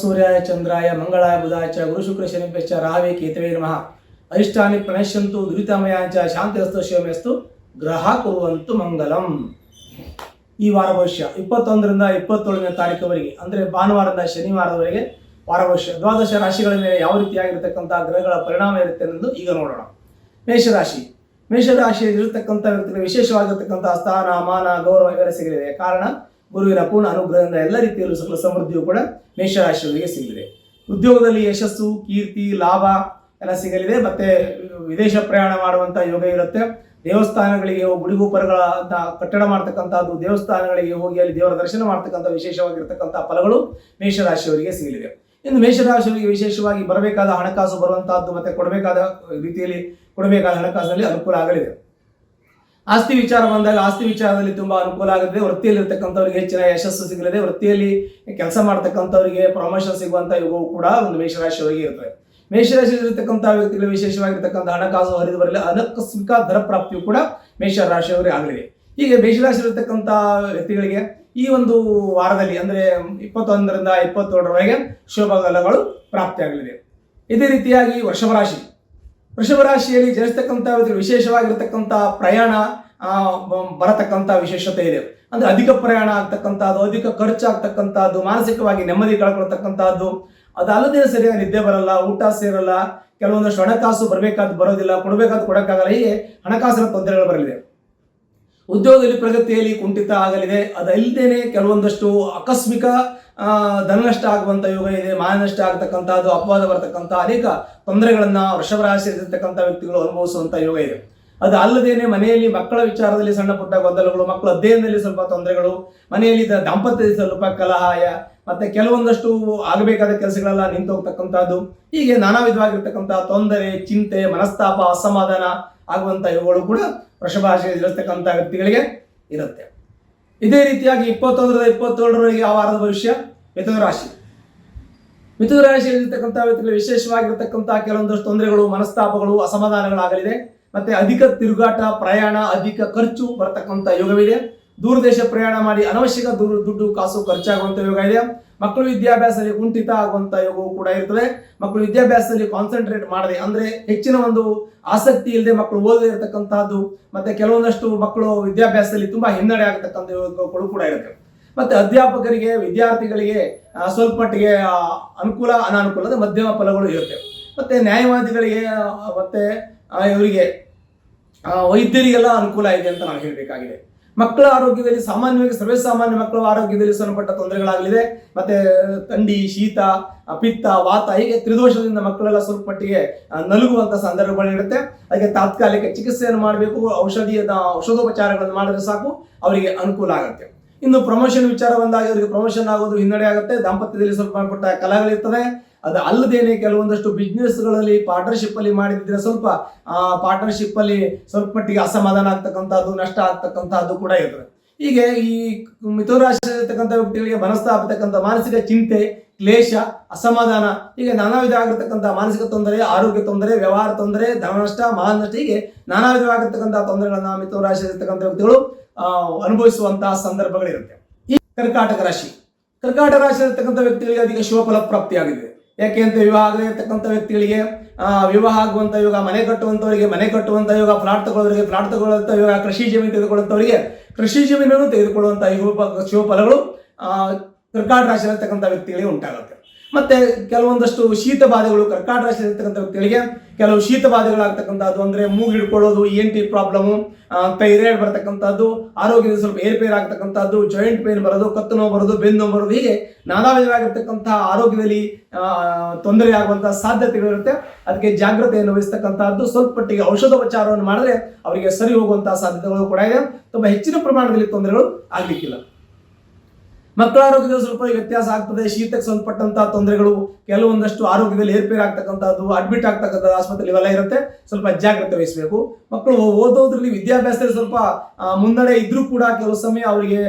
ಸೂರ್ಯಾಯ ಚಂದ್ರಾಯ ಮಂಗಳಾಯ ಬುಧಾಯ ಚ ಗುರು ಶುಕ್ರ ಶನಿಭ್ಯಶ್ಚ ರಾಹವೇ ಕೇತವೇ ನಮಃ. ಅರಿಷ್ಟಾನಿ ಪ್ರಣಶ್ಯಂತು ದುರಿತಮಯಾಂಚ ಶಾಂತಿರಸ್ತು ಶಿವಮೇಸ್ತು ಗ್ರಹ ಕುರುವಂತು ಮಂಗಲಂ. ಈ ವಾರ ಭವಿಷ್ಯ 21ರಿಂದ 27ನೇ ತಾರೀಕುವರೆಗೆ ಅಂದರೆ ಭಾನುವಾರದಿಂದ ಶನಿವಾರದವರೆಗೆ ವಾರ ಭವಿಷ್ಯ ದ್ವಾದಶ ರಾಶಿಗಳ ಮೇಲೆ ಯಾವ ರೀತಿಯಾಗಿರ್ತಕ್ಕಂಥ ಗ್ರಹಗಳ ಪರಿಣಾಮ ಇರುತ್ತೆ ಎಂದು ಈಗ ನೋಡೋಣ. ಮೇಷರಾಶಿ. ಮೇಷರಾಶಿಯಲ್ಲಿರತಕ್ಕಂಥ ವ್ಯಕ್ತಿಗಳು ವಿಶೇಷವಾಗಿರ್ತಕ್ಕಂಥ ಸ್ಥಾನ ಮಾನ ಗೌರವ ಇವೆಲ್ಲ ಸಿಗಲಿದೆ. ಕಾರಣ ಗುರುವಿನ ಪೂರ್ಣ ಅನುಗ್ರಹದಿಂದ ಎಲ್ಲ ರೀತಿಯಲ್ಲೂ ಸಕಲ ಸಮೃದ್ಧಿಯು ಕೂಡ ಮೇಷರಾಶಿಯವರಿಗೆ ಸಿಗಲಿದೆ. ಉದ್ಯೋಗದಲ್ಲಿ ಯಶಸ್ಸು, ಕೀರ್ತಿ, ಲಾಭ ಎಲ್ಲ ಸಿಗಲಿದೆ. ಮತ್ತೆ ವಿದೇಶ ಪ್ರಯಾಣ ಮಾಡುವಂಥ ಯೋಗ ಇರುತ್ತೆ. ದೇವಸ್ಥಾನಗಳಿಗೆ ಗುಡಿಗೋಪುರಗಳ ಕಟ್ಟಡ ಮಾಡ್ತಕ್ಕಂಥದ್ದು, ದೇವಸ್ಥಾನಗಳಿಗೆ ಹೋಗಿ ಅಲ್ಲಿ ದೇವರ ದರ್ಶನ ಮಾಡ್ತಕ್ಕಂಥ ವಿಶೇಷವಾಗಿರ್ತಕ್ಕಂಥ ಫಲಗಳು ಮೇಷರಾಶಿಯವರಿಗೆ ಸಿಗಲಿದೆ. ಇನ್ನು ಮೇಷರಾಶಿಯವರಿಗೆ ವಿಶೇಷವಾಗಿ ಬರಬೇಕಾದ ಹಣಕಾಸು ಬರುವಂತಹದ್ದು ಮತ್ತೆ ಕೊಡಬೇಕಾದ ರೀತಿಯಲ್ಲಿ ಕೊಡಬೇಕಾದ ಹಣಕಾಸಿನಲ್ಲಿ ಅನುಕೂಲ ಆಗಲಿದೆ. ಆಸ್ತಿ ವಿಚಾರ ಬಂದಾಗ ಆಸ್ತಿ ವಿಚಾರದಲ್ಲಿ ತುಂಬಾ ಅನುಕೂಲ ಆಗುತ್ತೆ. ವೃತ್ತಿಯಲ್ಲಿರ್ತಕ್ಕಂಥವರಿಗೆ ಹೆಚ್ಚಿನ ಯಶಸ್ಸು ಸಿಗಲಿದೆ. ವೃತ್ತಿಯಲ್ಲಿ ಕೆಲಸ ಮಾಡ್ತಕ್ಕಂಥವರಿಗೆ ಪ್ರಮೋಷನ್ ಸಿಗುವಂತ ಯೋಗವು ಕೂಡ ಒಂದು ಮೇಷರಾಶಿಯವರಿಗೆ ಇರ್ತದೆ. ಮೇಷರಾಶಿಯಲ್ಲಿರ್ತಕ್ಕಂಥ ವ್ಯಕ್ತಿಗಳು ವಿಶೇಷವಾಗಿರ್ತಕ್ಕಂಥ ಹಣಕಾಸು ಹರಿದು ಬರಲಿ, ಆಕಸ್ಮಿಕ ಧನ ಪ್ರಾಪ್ತಿಯು ಕೂಡ ಮೇಷರಾಶಿಯವರಿಗೆ ಆಗಲಿದೆ. ಹೀಗೆ ಮೇಷರಾಶಿಯಲ್ಲಿರ್ತಕ್ಕಂಥ ವ್ಯಕ್ತಿಗಳಿಗೆ ಈ ಒಂದು ವಾರದಲ್ಲಿ ಅಂದರೆ 21ರಿಂದ 27ರವರೆಗೆ ಶುಭ ಫಲಗಳು ಪ್ರಾಪ್ತಿಯಾಗಲಿದೆ. ಇದೇ ರೀತಿಯಾಗಿ ವೃಷಭ ರಾಶಿಯಲ್ಲಿ ಜನಿಸ್ತಕ್ಕಂಥ ವಿಶೇಷವಾಗಿರ್ತಕ್ಕಂಥ ಪ್ರಯಾಣ ಬರತಕ್ಕಂಥ ವಿಶೇಷತೆ ಇದೆ. ಅಂದ್ರೆ ಅಧಿಕ ಪ್ರಯಾಣ ಆಗ್ತಕ್ಕಂಥದ್ದು, ಅಧಿಕ ಖರ್ಚಾಗ್ತಕ್ಕಂಥದ್ದು, ಮಾನಸಿಕವಾಗಿ ನೆಮ್ಮದಿ ಕಳ್ಕೊಳ್ತಕ್ಕಂಥದ್ದು, ಅದಲ್ಲದೆ ಸರಿಯಾಗಿ ನಿದ್ದೆ ಬರಲ್ಲ, ಊಟ ಸೇರಲ್ಲ, ಕೆಲವೊಂದಷ್ಟು ಹಣಕಾಸು ಬರೋದಿಲ್ಲ, ಕೊಡಬೇಕಾದ ಕೊಡಕ್ಕಾಗಲ್ಲ. ಹೀಗೆ ಹಣಕಾಸಿನ ತೊಂದರೆಗಳು ಬರಲಿದೆ. ಉದ್ಯೋಗದಲ್ಲಿ ಪ್ರಗತಿಯಲ್ಲಿ ಕುಂಠಿತ ಆಗಲಿದೆ. ಅದಲ್ಲದೇನೆ ಕೆಲವೊಂದಷ್ಟು ಆಕಸ್ಮಿಕ ಧನನಷ್ಟ ಆಗುವಂತ ಯೋಗ ಇದೆ. ಮಾನನಷ್ಟ ಆಗ್ತಕ್ಕಂಥದ್ದು, ಅಪವಾದ ಬರತಕ್ಕಂಥ ಅನೇಕ ತೊಂದರೆಗಳನ್ನ ವೃಷಭ ರಾಶಿಯಲ್ಲಿರ್ತಕ್ಕಂಥ ವ್ಯಕ್ತಿಗಳು ಅನುಭವಿಸುವಂತ ಯೋಗ ಇದೆ. ಅದು ಅಲ್ಲದೇನೆ ಮನೆಯಲ್ಲಿ ಮಕ್ಕಳ ವಿಚಾರದಲ್ಲಿ ಸಣ್ಣ ಪುಟ್ಟ ಗೊಂದಲಗಳು, ಮಕ್ಕಳ ಅಧ್ಯಯನದಲ್ಲಿ ಸ್ವಲ್ಪ ತೊಂದರೆಗಳು, ಮನೆಯಲ್ಲಿ ದಾಂಪತ್ಯದಲ್ಲಿ ಸ್ವಲ್ಪ ಕಲಹಾಯ, ಮತ್ತೆ ಕೆಲವೊಂದಷ್ಟು ಆಗಬೇಕಾದ ಕೆಲಸಗಳೆಲ್ಲ ನಿಂತು ಹೋಗ್ತಕ್ಕಂಥದ್ದು, ಹೀಗೆ ನಾನಾ ವಿಧವಾಗಿರ್ತಕ್ಕಂಥ ತೊಂದರೆ, ಚಿಂತೆ, ಮನಸ್ತಾಪ, ಅಸಮಾಧಾನ ಆಗುವಂತ ಯೋಗಗಳು ಕೂಡ ವೃಷಭ ರಾಶಿಯಲ್ಲಿರತಕ್ಕಂಥ ವ್ಯಕ್ತಿಗಳಿಗೆ ಇರುತ್ತೆ. ಇದೇ ರೀತಿಯಾಗಿ 21ರಿಂದ 27ರವರೆಗೆ ಆ ವಾರದ ಭವಿಷ್ಯ ಮಿಥುನ ರಾಶಿಯಲ್ಲಿರ್ತಕ್ಕಂಥ ವ್ಯಕ್ತಿಗಳು ವಿಶೇಷವಾಗಿರ್ತಕ್ಕಂಥ ಕೆಲವೊಂದಷ್ಟು ತೊಂದರೆಗಳು, ಮನಸ್ತಾಪಗಳು, ಅಸಮಾಧಾನಗಳಾಗಲಿದೆ. ಮತ್ತೆ ಅಧಿಕ ತಿರುಗಾಟ, ಪ್ರಯಾಣ, ಅಧಿಕ ಖರ್ಚು ಬರತಕ್ಕಂಥ ಯೋಗವಿದೆ. ದೂರದೇಶ ಪ್ರಯಾಣ ಮಾಡಿ ಅನವಶ್ಯಕ ದುಡ್ಡು ಕಾಸು ಖರ್ಚಾಗುವಂತ ಯೋಗ ಇದೆ. ಮಕ್ಕಳು ವಿದ್ಯಾಭ್ಯಾಸದಲ್ಲಿ ಕುಂಠಿತ ಆಗುವಂತ ಯೋಗವು ಕೂಡ ಇರ್ತದೆ. ಮಕ್ಕಳು ವಿದ್ಯಾಭ್ಯಾಸದಲ್ಲಿ ಕಾನ್ಸಂಟ್ರೇಟ್ ಮಾಡದೆ, ಅಂದ್ರೆ ಹೆಚ್ಚಿನ ಒಂದು ಆಸಕ್ತಿ ಇಲ್ಲದೆ ಮಕ್ಕಳು ಓದದೇ ಇರತಕ್ಕಂತಹದ್ದು, ಮತ್ತೆ ಕೆಲವೊಂದಷ್ಟು ಮಕ್ಕಳು ವಿದ್ಯಾಭ್ಯಾಸದಲ್ಲಿ ತುಂಬಾ ಹಿನ್ನಡೆ ಆಗತಕ್ಕಂಥ ಯೋಗಗಳು ಕೂಡ ಇರುತ್ತೆ. ಮತ್ತೆ ಅಧ್ಯಾಪಕರಿಗೆ, ವಿದ್ಯಾರ್ಥಿಗಳಿಗೆ ಸ್ವಲ್ಪ ಮಟ್ಟಿಗೆ ಅನುಕೂಲ ಅನಾನುಕೂಲದ ಮಧ್ಯಮ ಫಲಗಳು ಇರುತ್ತೆ. ಮತ್ತೆ ನ್ಯಾಯವಾದಿಗಳಿಗೆ ಮತ್ತೆ ಇವರಿಗೆ ವೈದ್ಯರಿಗೆಲ್ಲ ಅನುಕೂಲ ಇದೆ ಅಂತ ನಾವು ಹೇಳಬೇಕಾಗಿದೆ. ಮಕ್ಕಳ ಆರೋಗ್ಯದಲ್ಲಿ ಸಾಮಾನ್ಯವಾಗಿ ಸರ್ವೇಸಾಮಾನ್ಯ ಮಕ್ಕಳ ಆರೋಗ್ಯದಲ್ಲಿ ಸಣ್ಣಪಟ್ಟ ತೊಂದರೆಗಳಾಗಲಿದೆ. ಮತ್ತೆ ಥಂಡಿ, ಶೀತ, ಪಿತ್ತ, ವಾತ, ಹೀಗೆ ತ್ರಿದೋಷದಿಂದ ಮಕ್ಕಳೆಲ್ಲ ಸ್ವಲ್ಪ ಮಟ್ಟಿಗೆ ನಲುಗುವಂತ ಸಂದರ್ಭಗಳಿರುತ್ತೆ. ಅದಕ್ಕೆ ತಾತ್ಕಾಲಿಕ ಚಿಕಿತ್ಸೆಯನ್ನು ಮಾಡಬೇಕು. ಔಷಧೋಪಚಾರಗಳನ್ನು ಮಾಡಿದ್ರೆ ಸಾಕು, ಅವರಿಗೆ ಅನುಕೂಲ ಆಗುತ್ತೆ. ಇನ್ನು ಪ್ರಮೋಷನ್ ವಿಚಾರ ಬಂದಾಗ ಅವರಿಗೆ ಪ್ರಮೋಷನ್ ಆಗೋದು ಹಿನ್ನಡೆ ಆಗುತ್ತೆ. ದಾಂಪತ್ಯದಲ್ಲಿ ಸ್ವಲ್ಪ ಪುಟ್ಟ ಕಲಹಗಳಿರ್ತದೆ. ಅದು ಅಲ್ಲದೇನೆ ಕೆಲವೊಂದಷ್ಟು ಬಿಸ್ನೆಸ್ಗಳಲ್ಲಿ ಪಾರ್ಟ್ನರ್ಶಿಪ್ ಅಲ್ಲಿ ಮಾಡಿದ್ರೆ ಸ್ವಲ್ಪ ಪಾರ್ಟ್ನರ್ಶಿಪ್ ಅಲ್ಲಿ ಸ್ವಲ್ಪ ಮಟ್ಟಿಗೆ ಅಸಮಾಧಾನ ಆಗ್ತಕ್ಕಂಥದ್ದು, ನಷ್ಟ ಆಗ್ತಕ್ಕಂಥದ್ದು ಕೂಡ ಇರ್ತದೆ. ಹೀಗೆ ಈ ಮಿಥುನ ರಾಶಿಯಲ್ಲಿರ್ತಕ್ಕಂಥ ವ್ಯಕ್ತಿಗಳಿಗೆ ಮನಸ್ತಾಪತಕ್ಕಂಥ ಮಾನಸಿಕ ಚಿಂತೆ, ಕ್ಲೇಶ, ಅಸಮಾಧಾನ, ಹೀಗೆ ನಾನಾ ವಿಧ ಆಗಿರ್ತಕ್ಕಂಥ ಮಾನಸಿಕ ತೊಂದರೆ, ಆರೋಗ್ಯ ತೊಂದರೆ, ವ್ಯವಹಾರ ತೊಂದರೆ, ಧನನಷ್ಟ, ಮಾನನಷ್ಟ, ಹೀಗೆ ನಾನಾ ವಿಧವಾಗಿರ್ತಕ್ಕಂಥ ತೊಂದರೆಗಳನ್ನ ಮಿಥುನ ರಾಶಿಯಲ್ಲಿರ್ತಕ್ಕಂಥ ವ್ಯಕ್ತಿಗಳು ಅನುಭವಿಸುವಂತಹ ಸಂದರ್ಭಗಳಿರುತ್ತೆ. ಈ ಕರ್ಕಾಟಕ ರಾಶಿಯಲ್ಲಿರ್ತಕ್ಕಂಥ ವ್ಯಕ್ತಿಗಳಿಗೆ ಅಧಿಕ ಶುಭ ಫಲ ಪ್ರಾಪ್ತಿಯಾಗಿದೆ. ಯಾಕೆ ಅಂತ ವಿವಾಹ ಆಗದೇ ಇರತಕ್ಕಂಥ ವ್ಯಕ್ತಿಗಳಿಗೆ ವಿವಾಹ ಆಗುವಂತ ಯೋಗ, ಮನೆ ಕಟ್ಟುವಂತವರಿಗೆ ಮನೆ ಕಟ್ಟುವಂತ ಯೋಗ, ಫ್ಲಾಟ್ ತಗೊಳ್ಳೋರಿಗೆ ಫ್ಲಾಟ್ ತಗೊಳ್ಳುವಂತ ಯೋಗ, ಕೃಷಿ ಜಮೀನು ತೆಗೆದುಕೊಳ್ಳುವಂತವರಿಗೆ ಕೃಷಿ ಜಮೀನನ್ನು ತೆಗೆದುಕೊಳ್ಳುವಂತ ಶುಭ ಫಲಗಳು ಕರ್ಕಾಟ ರಾಶಿಯಲ್ಲಿರ್ತಕ್ಕಂಥ ವ್ಯಕ್ತಿಗಳಿಗೆ ಉಂಟಾಗುತ್ತೆ. ಮತ್ತೆ ಕೆಲವೊಂದಷ್ಟು ಶೀತ ಬಾಧೆಗಳು ಕರ್ಕಾಟ ರಾಶಿಯಲ್ಲಿರ್ತಕ್ಕಂಥ ವ್ಯಕ್ತಿಗಳಿಗೆ ಕೆಲವು ಶೀತ ಬಾಧೆಗಳಾಗ್ತಕ್ಕಂಥದ್ದು, ಅಂದ್ರೆ ಮೂಗು ಹಿಡ್ಕೊಳ್ಳೋದು, ENT ಪ್ರಾಬ್ಲಮ್, ಥೈರಾಯ್ಡ್ ಬರತಕ್ಕಂಥದ್ದು, ಆರೋಗ್ಯದಲ್ಲಿ ಸ್ವಲ್ಪ ಏರ್ಪೇರ್ ಆಗ್ತಕ್ಕಂಥದ್ದು, ಜಾಯಿಂಟ್ ಪೇನ್ ಬರೋದು, ಕತ್ತು ನೋವು ಬರೋದು, ಬೆನ್ನು ನೋವು ಬರೋದು, ಹೀಗೆ ನಾನಾ ವಿಧವಾಗಿರ್ತಕ್ಕಂತಹ ಆರೋಗ್ಯದಲ್ಲಿ ತೊಂದರೆ ಆಗುವಂತಹ ಸಾಧ್ಯತೆಗಳಿರುತ್ತೆ. ಅದಕ್ಕೆ ಜಾಗ್ರತೆಯನ್ನು ವಹಿಸ್ತಕ್ಕಂಥದ್ದು, ಸ್ವಲ್ಪ ಮಟ್ಟಿಗೆ ಔಷಧೋಪಚಾರವನ್ನು ಮಾಡಿದ್ರೆ ಅವರಿಗೆ ಸರಿ ಹೋಗುವಂತಹ ಸಾಧ್ಯತೆಗಳು ಕೂಡ ಇದೆ. ತುಂಬಾ ಹೆಚ್ಚಿನ ಪ್ರಮಾಣದಲ್ಲಿ ತೊಂದರೆಗಳು ಆಗ್ಲಿಕ್ಕಿಲ್ಲ. ಮಕ್ಕಳ ಆರೋಗ್ಯದಲ್ಲಿ ಸ್ವಲ್ಪ ವ್ಯತ್ಯಾಸ ಆಗ್ತದೆ. ಶೀತಕ್ಕೆ ಸಂಬಂಧಪಟ್ಟಂತಹ ತೊಂದರೆಗಳು, ಕೆಲವೊಂದಷ್ಟು ಆರೋಗ್ಯದಲ್ಲಿ ಏರ್ಪೇರ್ ಆಗ್ತಕ್ಕಂಥದ್ದು, ಅಡ್ಮಿಟ್ ಆಗ್ತಕ್ಕಂಥ ಆಸ್ಪತ್ರೆ ಇವೆಲ್ಲ ಇರುತ್ತೆ. ಸ್ವಲ್ಪ ಜಾಗ್ರತೆ ವಹಿಸಬೇಕು. ಮಕ್ಕಳು ಓದೋದ್ರಲ್ಲಿ ವಿದ್ಯಾಭ್ಯಾಸದಲ್ಲಿ ಸ್ವಲ್ಪ ಮುನ್ನಡೆ ಇದ್ರೂ ಕೂಡ ಕೆಲವು ಸಮಯ ಅವರಿಗೆ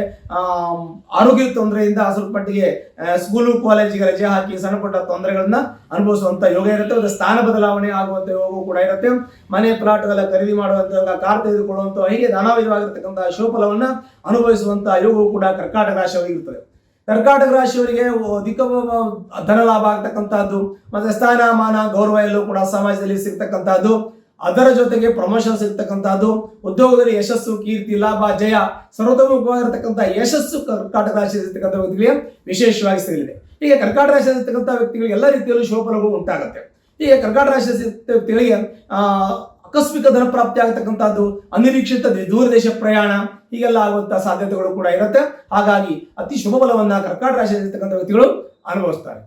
ಆರೋಗ್ಯದ ತೊಂದರೆಯಿಂದ ಸ್ವಲ್ಪ ಮಟ್ಟಿಗೆ ಸ್ಕೂಲು ಕಾಲೇಜಿಗೆ ರಜೆ ಹಾಕಿ ಸಣ್ಣ ಪುಟ್ಟ ತೊಂದರೆಗಳನ್ನ ಅನುಭವಿಸುವಂತ ಯೋಗ ಇರುತ್ತೆ. ಒಂದು ಸ್ಥಾನ ಬದಲಾವಣೆ ಆಗುವಂತ ಯೋಗವೂ ಕೂಡ ಇರುತ್ತೆ. ಮನೆ ಪ್ಲಾಟ್ಗಳ ಖರೀದಿ ಮಾಡುವಂತ ಯೋಗ, ಕಾರ್ ತೆಗೆದುಕೊಳ್ಳುವಂತ, ಹೀಗೆ ನಾನಾ ವಿಧವಾಗಿರ್ತಕ್ಕಂತಹ ಶುಭ ಫಲವನ್ನ ಅನುಭವಿಸುವಂತಹ ಯೋಗವು ಕೂಡ ಕರ್ಕಾಟಕ ರಾಶಿಯವರಿಗೆ ಇರ್ತದೆ. ಕರ್ಕಾಟಕ ರಾಶಿಯವರಿಗೆ ಅಧಿಕ ಧನ ಲಾಭ ಆಗ್ತಕ್ಕಂಥದ್ದು, ಮತ್ತೆ ಸ್ಥಾನಮಾನ ಗೌರವ ಎಲ್ಲವೂ ಕೂಡ ಸಮಾಜದಲ್ಲಿ ಸಿಗ್ತಕ್ಕಂಥದ್ದು, ಅದರ ಜೊತೆಗೆ ಪ್ರಮೋಷನ್ ಸಿಗ್ತಕ್ಕಂಥದ್ದು, ಉದ್ಯೋಗದಲ್ಲಿ ಯಶಸ್ಸು, ಕೀರ್ತಿ, ಲಾಭ, ಜಯ, ಸರ್ವತೋಮುಖವಾಗಿರ್ತಕ್ಕಂಥ ಯಶಸ್ಸು ಕರ್ಕಾಟಕ ರಾಶಿಯಲ್ಲಿ ಇರ್ತಕ್ಕಂಥ ವ್ಯಕ್ತಿಗಳಿಗೆ ವಿಶೇಷವಾಗಿ ಸಿಗಲಿದೆ. ಹೀಗೆ ಕರ್ಕಾಟಕ ರಾಶಿಯಲ್ಲಿ ಇರ್ತಕ್ಕಂಥ ವ್ಯಕ್ತಿಗಳಿಗೆ ಎಲ್ಲ ರೀತಿಯಲ್ಲೂ ಶುಭಫಲಗಳು ಉಂಟಾಗುತ್ತೆ. ಹೀಗೆ ಕರ್ಕಾಟಕ ರಾಶಿ ವ್ಯಕ್ತಿಗಳಿಗೆ ಆಕಸ್ಮಿಕ ಧನ ಪ್ರಾಪ್ತಿ ಆಗತಕ್ಕಂಥದ್ದು, ಅನಿರೀಕ್ಷಿತ ದೂರದೇಶ ಪ್ರಯಾಣ ಹೀಗೆಲ್ಲ ಆಗುವಂತಹ ಸಾಧ್ಯತೆಗಳು ಕೂಡ ಇರುತ್ತೆ. ಹಾಗಾಗಿ ಅತಿ ಶುಭ ಫಲವನ್ನ ಕರ್ಕಾಟಕ ರಾಶಿಯಲ್ಲಿರ್ತಕ್ಕಂಥ ವ್ಯಕ್ತಿಗಳು ಅನುಭವಿಸ್ತಾರೆ.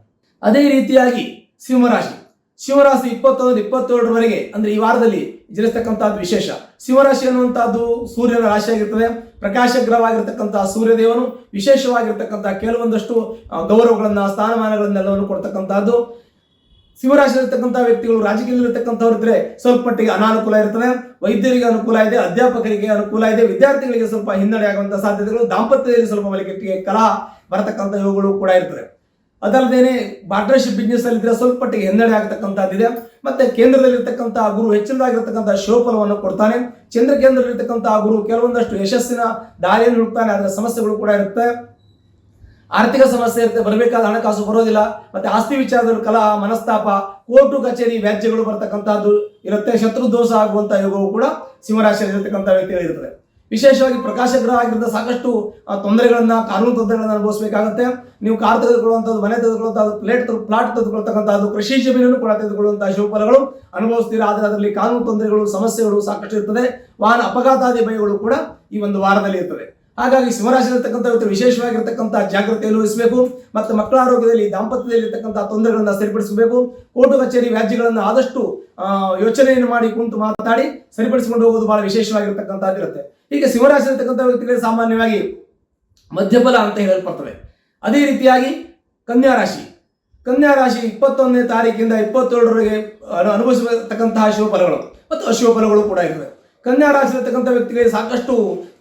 ಅದೇ ರೀತಿಯಾಗಿ ಸಿಂಹರಾಶಿ 21-27ರವರೆಗೆ ಅಂದ್ರೆ ಈ ವಾರದಲ್ಲಿ ಜನಿಸ್ತಕ್ಕಂಥದ್ದು ವಿಶೇಷ. ಸಿಂಹರಾಶಿ ಅನ್ನುವಂಥದ್ದು ಸೂರ್ಯನ ರಾಶಿಯಾಗಿರ್ತದೆ. ಪ್ರಕಾಶ ಗ್ರಹವಾಗಿರ್ತಕ್ಕಂತಹ ಸೂರ್ಯದೇವನು ವಿಶೇಷವಾಗಿರ್ತಕ್ಕಂತಹ ಕೆಲವೊಂದಷ್ಟು ಗೌರವಗಳನ್ನ, ಸ್ಥಾನಮಾನಗಳನ್ನೆಲ್ಲವನ್ನು ಕೊಡ್ತಕ್ಕಂಥದ್ದು. ಸಿಂಹರಾಶಿಯಲ್ಲಿರ್ತಕ್ಕಂಥ ವ್ಯಕ್ತಿಗಳು ರಾಜಕೀಯದಲ್ಲಿರ್ತಕ್ಕಂಥವ್ರು ಇದ್ರೆ ಸ್ವಲ್ಪ ಮಟ್ಟಿಗೆ ಅನಾನುಕೂಲ ಇರ್ತದೆ. ವೈದ್ಯರಿಗೆ ಅನುಕೂಲ ಇದೆ, ಅಧ್ಯಾಪಕರಿಗೆ ಅನುಕೂಲ ಇದೆ, ವಿದ್ಯಾರ್ಥಿಗಳಿಗೆ ಸ್ವಲ್ಪ ಹಿನ್ನಡೆ ಆಗುವಂತಹ ಸಾಧ್ಯತೆಗಳು, ದಾಂಪತ್ಯದಲ್ಲಿ ಸ್ವಲ್ಪ ಮಲಿಕೆಟ್ಟಿಗೆ ಕಲಹ ಬರತಕ್ಕಂಥ ಇವುಗಳು ಕೂಡ ಇರ್ತದೆ. ಅದಲ್ಲದೇನೆ ಪಾರ್ಟ್ನರ್ಶಿಪ್ ಬಿಸ್ನೆಸ್ ಅಲ್ಲಿ ಇದ್ರೆ ಸ್ವಲ್ಪ ಮಟ್ಟಿಗೆ ಹಿನ್ನಡೆ ಆಗತಕ್ಕಂಥದ್ದಿದೆ. ಮತ್ತೆ ಕೇಂದ್ರದಲ್ಲಿರ್ತಕ್ಕಂತಹ ಗುರು ಹೆಚ್ಚಿನದಾಗಿರ್ತಕ್ಕಂಥ ಶುಭಫಲವನ್ನು ಕೊಡ್ತಾನೆ. ಚಂದ್ರ ಕೇಂದ್ರದಲ್ಲಿರ್ತಕ್ಕಂತಹ ಗುರು ಕೆಲವೊಂದಷ್ಟು ಯಶಸ್ಸಿನ ದಾರಿಯನ್ನು ಹುಡುಕ್ತಾನೆ, ಅದರ ಸಮಸ್ಯೆಗಳು ಕೂಡ ಇರುತ್ತೆ. ಆರ್ಥಿಕ ಸಮಸ್ಯೆ ಇರುತ್ತೆ, ಬರಬೇಕಾದ ಹಣಕಾಸು ಬರೋದಿಲ್ಲ. ಮತ್ತೆ ಆಸ್ತಿ ವಿಚಾರದಲ್ಲಿ ಕಲಹ, ಮನಸ್ತಾಪ, ಕೋರ್ಟು ಕಚೇರಿ ವ್ಯಾಜ್ಯಗಳು ಬರ್ತಕ್ಕಂಥದ್ದು ಇರುತ್ತೆ. ಶತ್ರು ದೋಷ ಆಗುವಂತಹ ಯೋಗವು ಕೂಡ ಸಿಂಹರಾಶಿಯಲ್ಲಿ ಇರತಕ್ಕಂಥ ವ್ಯಕ್ತಿಗಳು ಇರ್ತದೆ. ವಿಶೇಷವಾಗಿ ಪ್ರಕಾಶ ಗ್ರಹ ಆಗಿದ್ದ ಸಾಕಷ್ಟು ತೊಂದರೆಗಳನ್ನ, ಕಾನೂನು ತೊಂದರೆಗಳನ್ನ ಅನುಭವಿಸಬೇಕಾಗುತ್ತೆ. ನೀವು ಕಾರ್ ತೆಗೆದುಕೊಳ್ಳುವಂಥದ್ದು, ಮನೆ ತೆಗೆದುಕೊಳ್ಳುವಂಥದ್ದು, ಪ್ಲಾಟ್ ತೆಗೆದುಕೊಳ್ತಕ್ಕಂಥದ್ದು, ಕೃಷಿ ಜಮೀನನ್ನು ಕೂಡ ತೆಗೆದುಕೊಳ್ಳುವಂತಹ ಶುಭಫಲಗಳು ಅನುಭವಿಸ್ತೀರಾ. ಆದರೆ ಅದರಲ್ಲಿ ಕಾನೂನು ತೊಂದರೆಗಳು, ಸಮಸ್ಯೆಗಳು ಸಾಕಷ್ಟು ಇರ್ತದೆ. ವಾಹನ ಅಪಘಾತಾದಿ ಭಯಗಳು ಕೂಡ ಈ ಒಂದು ವಾರದಲ್ಲಿ ಇರ್ತದೆ. ಹಾಗಾಗಿ ಸಿಂಹರಾಶಿಯಲ್ಲಿರ್ತಕ್ಕಂಥ ವ್ಯಕ್ತಿ ವಿಶೇಷವಾಗಿರ್ತಕ್ಕಂಥ ಜಾಗೃತಿಯನ್ನು ವಹಿಸಬೇಕು. ಮತ್ತು ಮಕ್ಕಳ ಆರೋಗ್ಯದಲ್ಲಿ, ದಾಂಪತ್ಯದಲ್ಲಿ ಇರ್ತಕ್ಕಂಥ ತೊಂದರೆಗಳನ್ನ ಸರಿಪಡಿಸಬೇಕು. ಕೋರ್ಟು ಕಚೇರಿ ವ್ಯಾಜ್ಯಗಳನ್ನು ಆದಷ್ಟು ಯೋಚನೆಯನ್ನು ಮಾಡಿ ಕುಂತು ಮಾತಾಡಿ ಸರಿಪಡಿಸಿಕೊಂಡು ಹೋಗೋದು ಬಹಳ ವಿಶೇಷವಾಗಿರ್ತಕ್ಕಂಥದ್ದಿರುತ್ತೆ. ಹೀಗೆ ಸಿಂಹರಾಶಿಯಲ್ಲಿರ್ತಕ್ಕಂಥ ವ್ಯಕ್ತಿಗಳಿಗೆ ಸಾಮಾನ್ಯವಾಗಿ ಮಧ್ಯಫಲ ಅಂತ ಹೇಳಲ್ಪಡ್ತವೆ. ಅದೇ ರೀತಿಯಾಗಿ ಕನ್ಯಾ ರಾಶಿ 21ನೇ ತಾರೀಕಿಂದ 27ರವರೆಗೆ ಅನುಭವಿಸತಕ್ಕಂತಹ ಶುಭಫಲಗಳು ಮತ್ತು ಅಶುಭ ಫಲಗಳು ಕೂಡ ಇರ್ತವೆ. ಕನ್ಯಾ ರಾಶಿಯಲ್ಲಿರ್ತಕ್ಕಂಥ ವ್ಯಕ್ತಿಗಳಿಗೆ ಸಾಕಷ್ಟು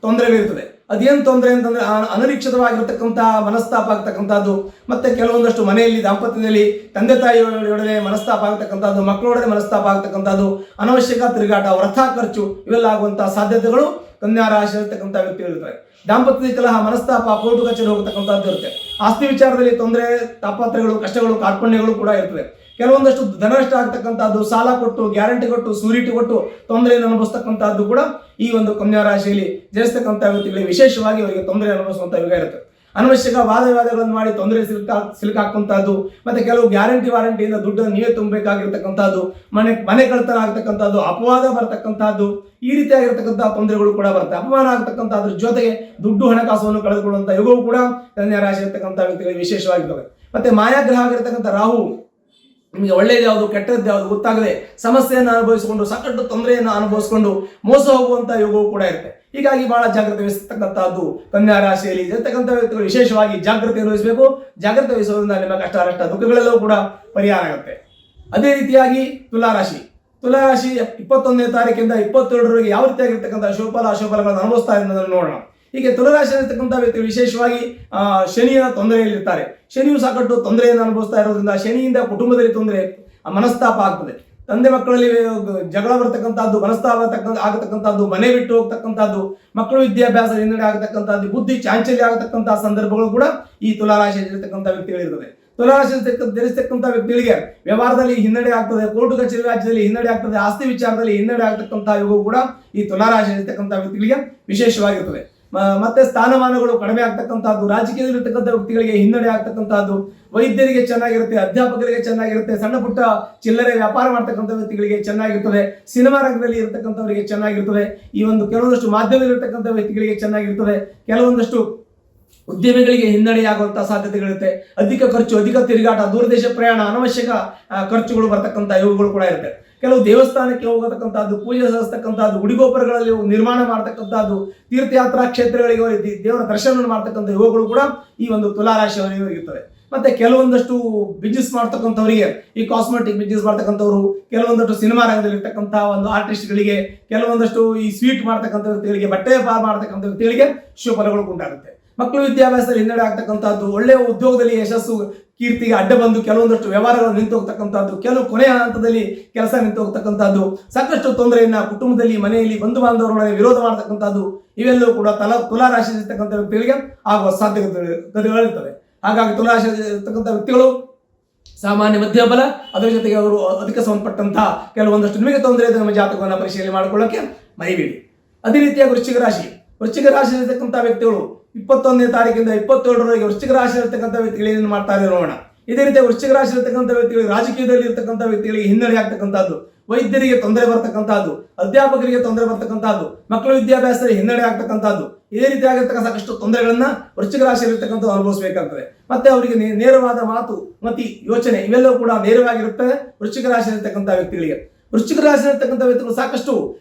ತೊಂದರೆಗಳಿರ್ತದೆ. ಅದೇನು ತೊಂದರೆ ಅಂತಂದ್ರೆ ಅನಿರೀಕ್ಷಿತವಾಗಿರ್ತಕ್ಕಂತಹ ಮನಸ್ತಾಪ ಆಗ್ತಕ್ಕಂಥದ್ದು, ಮತ್ತೆ ಕೆಲವೊಂದಷ್ಟು ಮನೆಯಲ್ಲಿ ದಾಂಪತ್ಯದಲ್ಲಿ ತಂದೆ ತಾಯಿಯೊಡನೆ ಮನಸ್ತಾಪ ಆಗ್ತಕ್ಕಂಥದ್ದು, ಮಕ್ಕಳೊಡನೆ ಮನಸ್ತಾಪ ಆಗ್ತಕ್ಕಂಥದ್ದು, ಅನವಶ್ಯಕ ತಿರುಗಾಟ, ವೃಥ ಖರ್ಚು ಇವೆಲ್ಲ ಆಗುವಂತಹ ಸಾಧ್ಯತೆಗಳು ಕನ್ಯಾ ರಾಶಿಯಲ್ಲಿರ್ತಕ್ಕಂಥ ವ್ಯಕ್ತಿಗಳಿರ್ತವೆ. ದಾಂಪತ್ಯದ ಕಲಹ, ಮನಸ್ತಾಪ, ಕೋರ್ಟು ಕಚೇರಿ ಹೋಗತಕ್ಕಂಥದ್ದು ಇರುತ್ತೆ. ಆಸ್ತಿ ವಿಚಾರದಲ್ಲಿ ತೊಂದರೆ, ತಾಪತ್ರಗಳು, ಕಷ್ಟಗಳು, ಕಾರ್ಪಣ್ಯಗಳು ಕೂಡ ಇರ್ತವೆ. ಕೆಲವೊಂದಷ್ಟು ಧನ ನಷ್ಟ ಆಗ್ತಕ್ಕಂಥದ್ದು, ಸಾಲ ಕೊಟ್ಟು, ಗ್ಯಾರಂಟಿ ಕೊಟ್ಟು, ಸೂರಿಟಿ ಕೊಟ್ಟು ತೊಂದರೆಯನ್ನು ಅನುಭವಿಸ್ತಕ್ಕಂಥದ್ದು ಕೂಡ ಈ ಒಂದು ಕನ್ಯಾ ರಾಶಿಯಲ್ಲಿ ಜನಿಸ್ತಕ್ಕಂಥ ವ್ಯಕ್ತಿಗಳಿಗೆ ವಿಶೇಷವಾಗಿ ಅವರಿಗೆ ತೊಂದರೆ ಅನುಭವಿಸುವಂಥ ಯುಗ ಇರುತ್ತೆ. ಅನವಶ್ಯಕ ವಾದಗಳನ್ನು ಮಾಡಿ ತೊಂದರೆ ಸಿಲುಕಾಕುವಂತಹದ್ದು, ಮತ್ತೆ ಕೆಲವು ಗ್ಯಾರಂಟಿ ವಾರಂಟಿಯಿಂದ ದುಡ್ಡನ್ನು ನೀವೇ ತುಂಬಬೇಕಾಗಿರ್ತಕ್ಕಂಥದ್ದು, ಮನೆ ಕಳ್ತನ ಆಗ್ತಕ್ಕಂಥದ್ದು, ಅಪವಾದ ಬರ್ತಕ್ಕಂಥದ್ದು, ಈ ರೀತಿಯಾಗಿರ್ತಕ್ಕಂಥ ತೊಂದರೆಗಳು ಕೂಡ ಬರುತ್ತೆ. ಅಪಮಾನ ಆಗ್ತಕ್ಕಂಥದ್ರ ಜೊತೆಗೆ ದುಡ್ಡು, ಹಣಕಾಸನ್ನು ಕಳೆದುಕೊಳ್ಳುವಂಥ ಯುಗವು ಕೂಡ ಕನ್ಯಾ ರಾಶಿ ಇರ್ತಕ್ಕಂಥ ವ್ಯಕ್ತಿಗಳಿಗೆ ವಿಶೇಷವಾಗಿರ್ತವೆ. ಮತ್ತೆ ಮಾಯಾಗ್ರಹ ಆಗಿರ್ತಕ್ಕಂಥ ರಾಹು ನಿಮಗೆ ಒಳ್ಳೇದು ಯಾವುದು, ಕೆಟ್ಟದ್ದು ಯಾವುದು ಗೊತ್ತಾಗದೆ ಸಮಸ್ಯೆಯನ್ನು ಅನುಭವಿಸಿಕೊಂಡು, ಸಾಕಷ್ಟು ತೊಂದರೆಯನ್ನು ಅನುಭವಿಸಿಕೊಂಡು ಮೋಸ ಹೋಗುವಂತಹ ಯೋಗವು ಕೂಡ ಇರುತ್ತೆ. ಹೀಗಾಗಿ ಬಹಳ ಜಾಗ್ರತೆ ವಹಿಸತಕ್ಕಂಥದ್ದು ಕನ್ಯಾ ರಾಶಿಯಲ್ಲಿ ಇರತಕ್ಕಂಥ ವ್ಯಕ್ತಿಗಳು ವಿಶೇಷವಾಗಿ ಜಾಗ್ರತೆಯನ್ನು ವಹಿಸಬೇಕು. ಜಾಗ್ರತೆ ವಹಿಸೋದ್ರಿಂದ ನಿಮ್ಮ ಕಷ್ಟ, ನಷ್ಟ, ದುಃಖಗಳೆಲ್ಲವೂ ಕೂಡ ಪರಿಹಾರ ಆಗುತ್ತೆ. ಅದೇ ರೀತಿಯಾಗಿ ತುಲಾರಾಶಿ 21ನೇ ತಾರೀಕಿಂದ 27ರವರೆಗೆ ಯಾವ ರೀತಿಯಾಗಿರ್ತಕ್ಕಂಥ ಶುಭಫಲ, ಅಶುಭಫಲಗಳನ್ನು ಅನುಭವಿಸ್ತಾ ಇರೋದನ್ನು ನೋಡೋಣ. ಹೀಗೆ ತುಲಾರಾಶಿಯಲ್ಲಿರ್ತಕ್ಕಂಥ ವ್ಯಕ್ತಿಗಳು ವಿಶೇಷವಾಗಿ ಶನಿಯ ತೊಂದರೆಯಲ್ಲಿರ್ತಾರೆ. ಶನಿಯು ಸಾಕಷ್ಟು ತೊಂದರೆಯನ್ನು ಅನುಭವಿಸ್ತಾ ಇರೋದ್ರಿಂದ ಶನಿಯಿಂದ ಕುಟುಂಬದಲ್ಲಿ ತೊಂದರೆ, ಮನಸ್ತಾಪ ಆಗ್ತದೆ. ತಂದೆ ಮಕ್ಕಳಲ್ಲಿ ಜಗಳ ಬರ್ತಕ್ಕಂಥದ್ದು, ಮನಸ್ತಾಪ ಆಗತಕ್ಕಂಥದ್ದು, ಮನೆ ಬಿಟ್ಟು ಹೋಗ್ತಕ್ಕಂಥದ್ದು, ಮಕ್ಕಳು ವಿದ್ಯಾಭ್ಯಾಸ ಹಿನ್ನಡೆ ಆಗತಕ್ಕಂಥದ್ದು, ಬುದ್ಧಿ ಚಾಂಚಲ್ಯ ಆಗತಕ್ಕಂತಹ ಸಂದರ್ಭಗಳು ಕೂಡ ಈ ತುಲಾರಾಶಿಯಲ್ಲಿರ್ತಕ್ಕಂಥ ವ್ಯಕ್ತಿಗಳಿರ್ತದೆ. ತುಲಾರಾಶಿ ಧರಿಸ್ತಕ್ಕಂಥ ವ್ಯಕ್ತಿಗಳಿಗೆ ವ್ಯವಹಾರದಲ್ಲಿ ಹಿನ್ನಡೆ ಆಗ್ತದೆ, ಕೋರ್ಟು ಕಚೇರಿ ರಾಜ್ಯದಲ್ಲಿ ಹಿನ್ನಡೆ ಆಗ್ತದೆ, ಆಸ್ತಿ ವಿಚಾರದಲ್ಲಿ ಹಿನ್ನಡೆ ಆಗ್ತಕ್ಕಂತಹ ಯೋಗವು ಕೂಡ ಈ ತುಲಾರಾಶಿಯಲ್ಲಿರ್ತಕ್ಕಂಥ ವ್ಯಕ್ತಿಗಳಿಗೆ ವಿಶೇಷವಾಗಿರ್ತದೆ. ಮತ್ತೆ ಸ್ಥಾನಮಾನಗಳು ಕಡಿಮೆ ಆಗ್ತಕ್ಕಂಥದ್ದು, ರಾಜಕೀಯದಲ್ಲಿರ್ತಕ್ಕಂಥ ವ್ಯಕ್ತಿಗಳಿಗೆ ಹಿನ್ನಡೆ ಆಗ್ತಕ್ಕಂಥದ್ದು, ವೈದ್ಯರಿಗೆ ಚೆನ್ನಾಗಿರುತ್ತೆ, ಅಧ್ಯಾಪಕರಿಗೆ ಚೆನ್ನಾಗಿರುತ್ತೆ, ಸಣ್ಣ ಪುಟ್ಟ ಚಿಲ್ಲರೆ ವ್ಯಾಪಾರ ಮಾಡ್ತಕ್ಕಂಥ ವ್ಯಕ್ತಿಗಳಿಗೆ ಚೆನ್ನಾಗಿರ್ತದೆ, ಸಿನಿಮಾ ರಂಗದಲ್ಲಿ ಇರತಕ್ಕಂಥವರಿಗೆ ಚೆನ್ನಾಗಿರ್ತದೆ, ಈ ಒಂದು ಕೆಲವೊಂದಷ್ಟು ಮಾಧ್ಯಮದಲ್ಲಿರ್ತಕ್ಕಂಥ ವ್ಯಕ್ತಿಗಳಿಗೆ ಚೆನ್ನಾಗಿರ್ತದೆ, ಕೆಲವೊಂದಷ್ಟು ಉದ್ಯಮಿಗಳಿಗೆ ಹಿನ್ನಡೆಯಾಗುವಂತಹ ಸಾಧ್ಯತೆಗಳಿರುತ್ತೆ. ಅಧಿಕ ಖರ್ಚು, ಅಧಿಕ ತಿರುಗಾಟ, ದೂರದೇಶ ಪ್ರಯಾಣ, ಅನವಶ್ಯಕ ಖರ್ಚುಗಳು ಬರ್ತಕ್ಕಂಥ ಇವುಗಳು ಕೂಡ ಇರುತ್ತೆ. ಕೆಲವು ದೇವಸ್ಥಾನಕ್ಕೆ ಹೋಗತಕ್ಕಂಥದ್ದು, ಪೂಜೆ ಸಲ್ಲಿಸ್ತಕ್ಕಂಥದ್ದು, ಗುಡಿಗೋಪುರಗಳಲ್ಲಿ ನಿರ್ಮಾಣ ಮಾಡ್ತಕ್ಕಂಥದ್ದು, ತೀರ್ಥಯಾತ್ರಾ ಕ್ಷೇತ್ರಗಳಿಗೆ ದೇವರ ದರ್ಶನ ಮಾಡ್ತಕ್ಕಂಥ ಯೋಗಗಳು ಕೂಡ ಈ ಒಂದು ತುಲಾರಾಶಿಯವರಿಗೆ ಇರ್ತವೆ. ಮತ್ತೆ ಕೆಲವೊಂದಷ್ಟು ಬಿಸ್ನೆಸ್ ಮಾಡ್ತಕ್ಕಂಥವರಿಗೆ, ಈ ಕಾಸ್ಮೆಟಿಕ್ ಬಿಸ್ನೆಸ್ ಮಾಡ್ತಕ್ಕಂಥವ್ರು, ಕೆಲವೊಂದಷ್ಟು ಸಿನಿಮಾ ರಂಗದಲ್ಲಿ ಇರ್ತಕ್ಕಂತಹ ಒಂದು ಆರ್ಟಿಸ್ಟ್ಗಳಿಗೆ, ಕೆಲವೊಂದಷ್ಟು ಈ ಸ್ವೀಟ್ ಮಾಡ್ತಕ್ಕಂಥ ವ್ಯಕ್ತಿಗಳಿಗೆ, ಬಟ್ಟೆ ವ್ಯಾಪಾರ ಮಾಡ್ತಕ್ಕಂಥ ವ್ಯಕ್ತಿಗಳಿಗೆ ಶುಭ ಫಲಗಳು ಉಂಟಾಗುತ್ತೆ. ಮಕ್ಕಳು ವಿದ್ಯಾಭ್ಯಾಸದಲ್ಲಿ ಹಿನ್ನಡೆ ಆಗ್ತಕ್ಕಂಥದ್ದು, ಒಳ್ಳೆಯ ಉದ್ಯೋಗದಲ್ಲಿ ಯಶಸ್ಸು, ಕೀರ್ತಿಗೆ ಅಡ್ಡ ಬಂದು ಕೆಲವೊಂದಷ್ಟು ವ್ಯವಹಾರಗಳು ನಿಂತು ಹೋಗ್ತಕ್ಕಂಥದ್ದು, ಕೆಲವು ಕೊನೆಯ ಹಂತದಲ್ಲಿ ಕೆಲಸ ನಿಂತು ಹೋಗ್ತಕ್ಕಂಥದ್ದು, ಸಾಕಷ್ಟು ತೊಂದರೆಯನ್ನ ಕುಟುಂಬದಲ್ಲಿ, ಮನೆಯಲ್ಲಿ, ಬಂಧು ಬಾಂಧವರೊಡನೆ ವಿರೋಧ ಮಾಡ್ತಕ್ಕಂಥದ್ದು, ಇವೆಲ್ಲವೂ ಕೂಡ ತುಲಾರಾಶಿ ಇರ್ತಕ್ಕಂಥ ವ್ಯಕ್ತಿಗಳಿಗೆ ಆಗುವ ಸಾಧ್ಯತೆಗಳಿರ್ತವೆ. ಹಾಗಾಗಿ ತುಲಾರಾಶಿ ಇರತಕ್ಕಂಥ ವ್ಯಕ್ತಿಗಳು ಸಾಮಾನ್ಯ ಮಧ್ಯಮ ಬಲ, ಅದರ ಜೊತೆಗೆ ಅವರು ಅದಕ್ಕೆ ಸಂಬಂಧಪಟ್ಟಂತಹ ಕೆಲವೊಂದಷ್ಟು ನಿಮಗೆ ತೊಂದರೆ ಇದೆ ನಮ್ಮ ಜಾತಕವನ್ನು ಪರಿಶೀಲನೆ ಮಾಡಿಕೊಳ್ಳಕ್ಕೆ ಮರಿಬೇಡಿ. ಅದೇ ರೀತಿಯಾಗಿ ವೃಶ್ಚಿಕ ರಾಶಿ ಇರತಕ್ಕಂಥ ವ್ಯಕ್ತಿಗಳು 21ನೇ ತಾರೀಕಿಂದ 27ರವರೆಗೆ ವೃಶ್ಚಿಕ ರಾಶಿ ಇರತಕ್ಕಂಥ ವ್ಯಕ್ತಿಗಳು ಏನು ಮಾಡ್ತಾರೆ ನೋಡೋಣ. ಇದೇ ರೀತಿ ವೃಶ್ಚಿಕ ರಾಶಿ ಇರತಕ್ಕಂಥ ವ್ಯಕ್ತಿಗಳಿಗೆ ರಾಜಕೀಯದಲ್ಲಿ ಇರತಕ್ಕಂಥ ವ್ಯಕ್ತಿಗಳಿಗೆ ಹಿನ್ನಡೆ ಆಗ್ತಕ್ಕಂಥದ್ದು, ವೈದ್ಯರಿಗೆ ತೊಂದರೆ ಬರ್ತಕ್ಕಂಥದ್ದು, ಅಧ್ಯಾಪಕರಿಗೆ ತೊಂದರೆ ಬರ್ತಕ್ಕಂಥದ್ದು, ಮಕ್ಕಳ ವಿದ್ಯಾಭ್ಯಾಸದಲ್ಲಿ ಹಿನ್ನಡೆ ಆಗ್ತಕ್ಕಂಥದ್ದು, ಇದೇ ರೀತಿಯಾಗಿರ್ತಕ್ಕಂಥ ಸಾಕಷ್ಟು ತೊಂದರೆಗಳನ್ನ ವೃಶ್ಚಿಕ ರಾಶಿಯಲ್ಲಿರ್ತಕ್ಕಂಥ ಅನುಭವಿಸಬೇಕಾಗ್ತದೆ. ಮತ್ತೆ ಅವರಿಗೆ ನೇರವಾದ ಮಾತು, ಮತಿ, ಯೋಚನೆ ಇವೆಲ್ಲವೂ ಕೂಡ ನೇರವಾಗಿರುತ್ತದೆ ವೃಶ್ಚಿಕ ರಾಶಿಯಲ್ಲಿರ್ತಕ್ಕಂಥ ವ್ಯಕ್ತಿಗಳಿಗೆ. ವೃಶ್ಚಿಕ ರಾಶಿಯಲ್ಲಿರ್ತಕ್ಕಂಥ ವ್ಯಕ್ತಿಗಳು ಸಾಕಷ್ಟು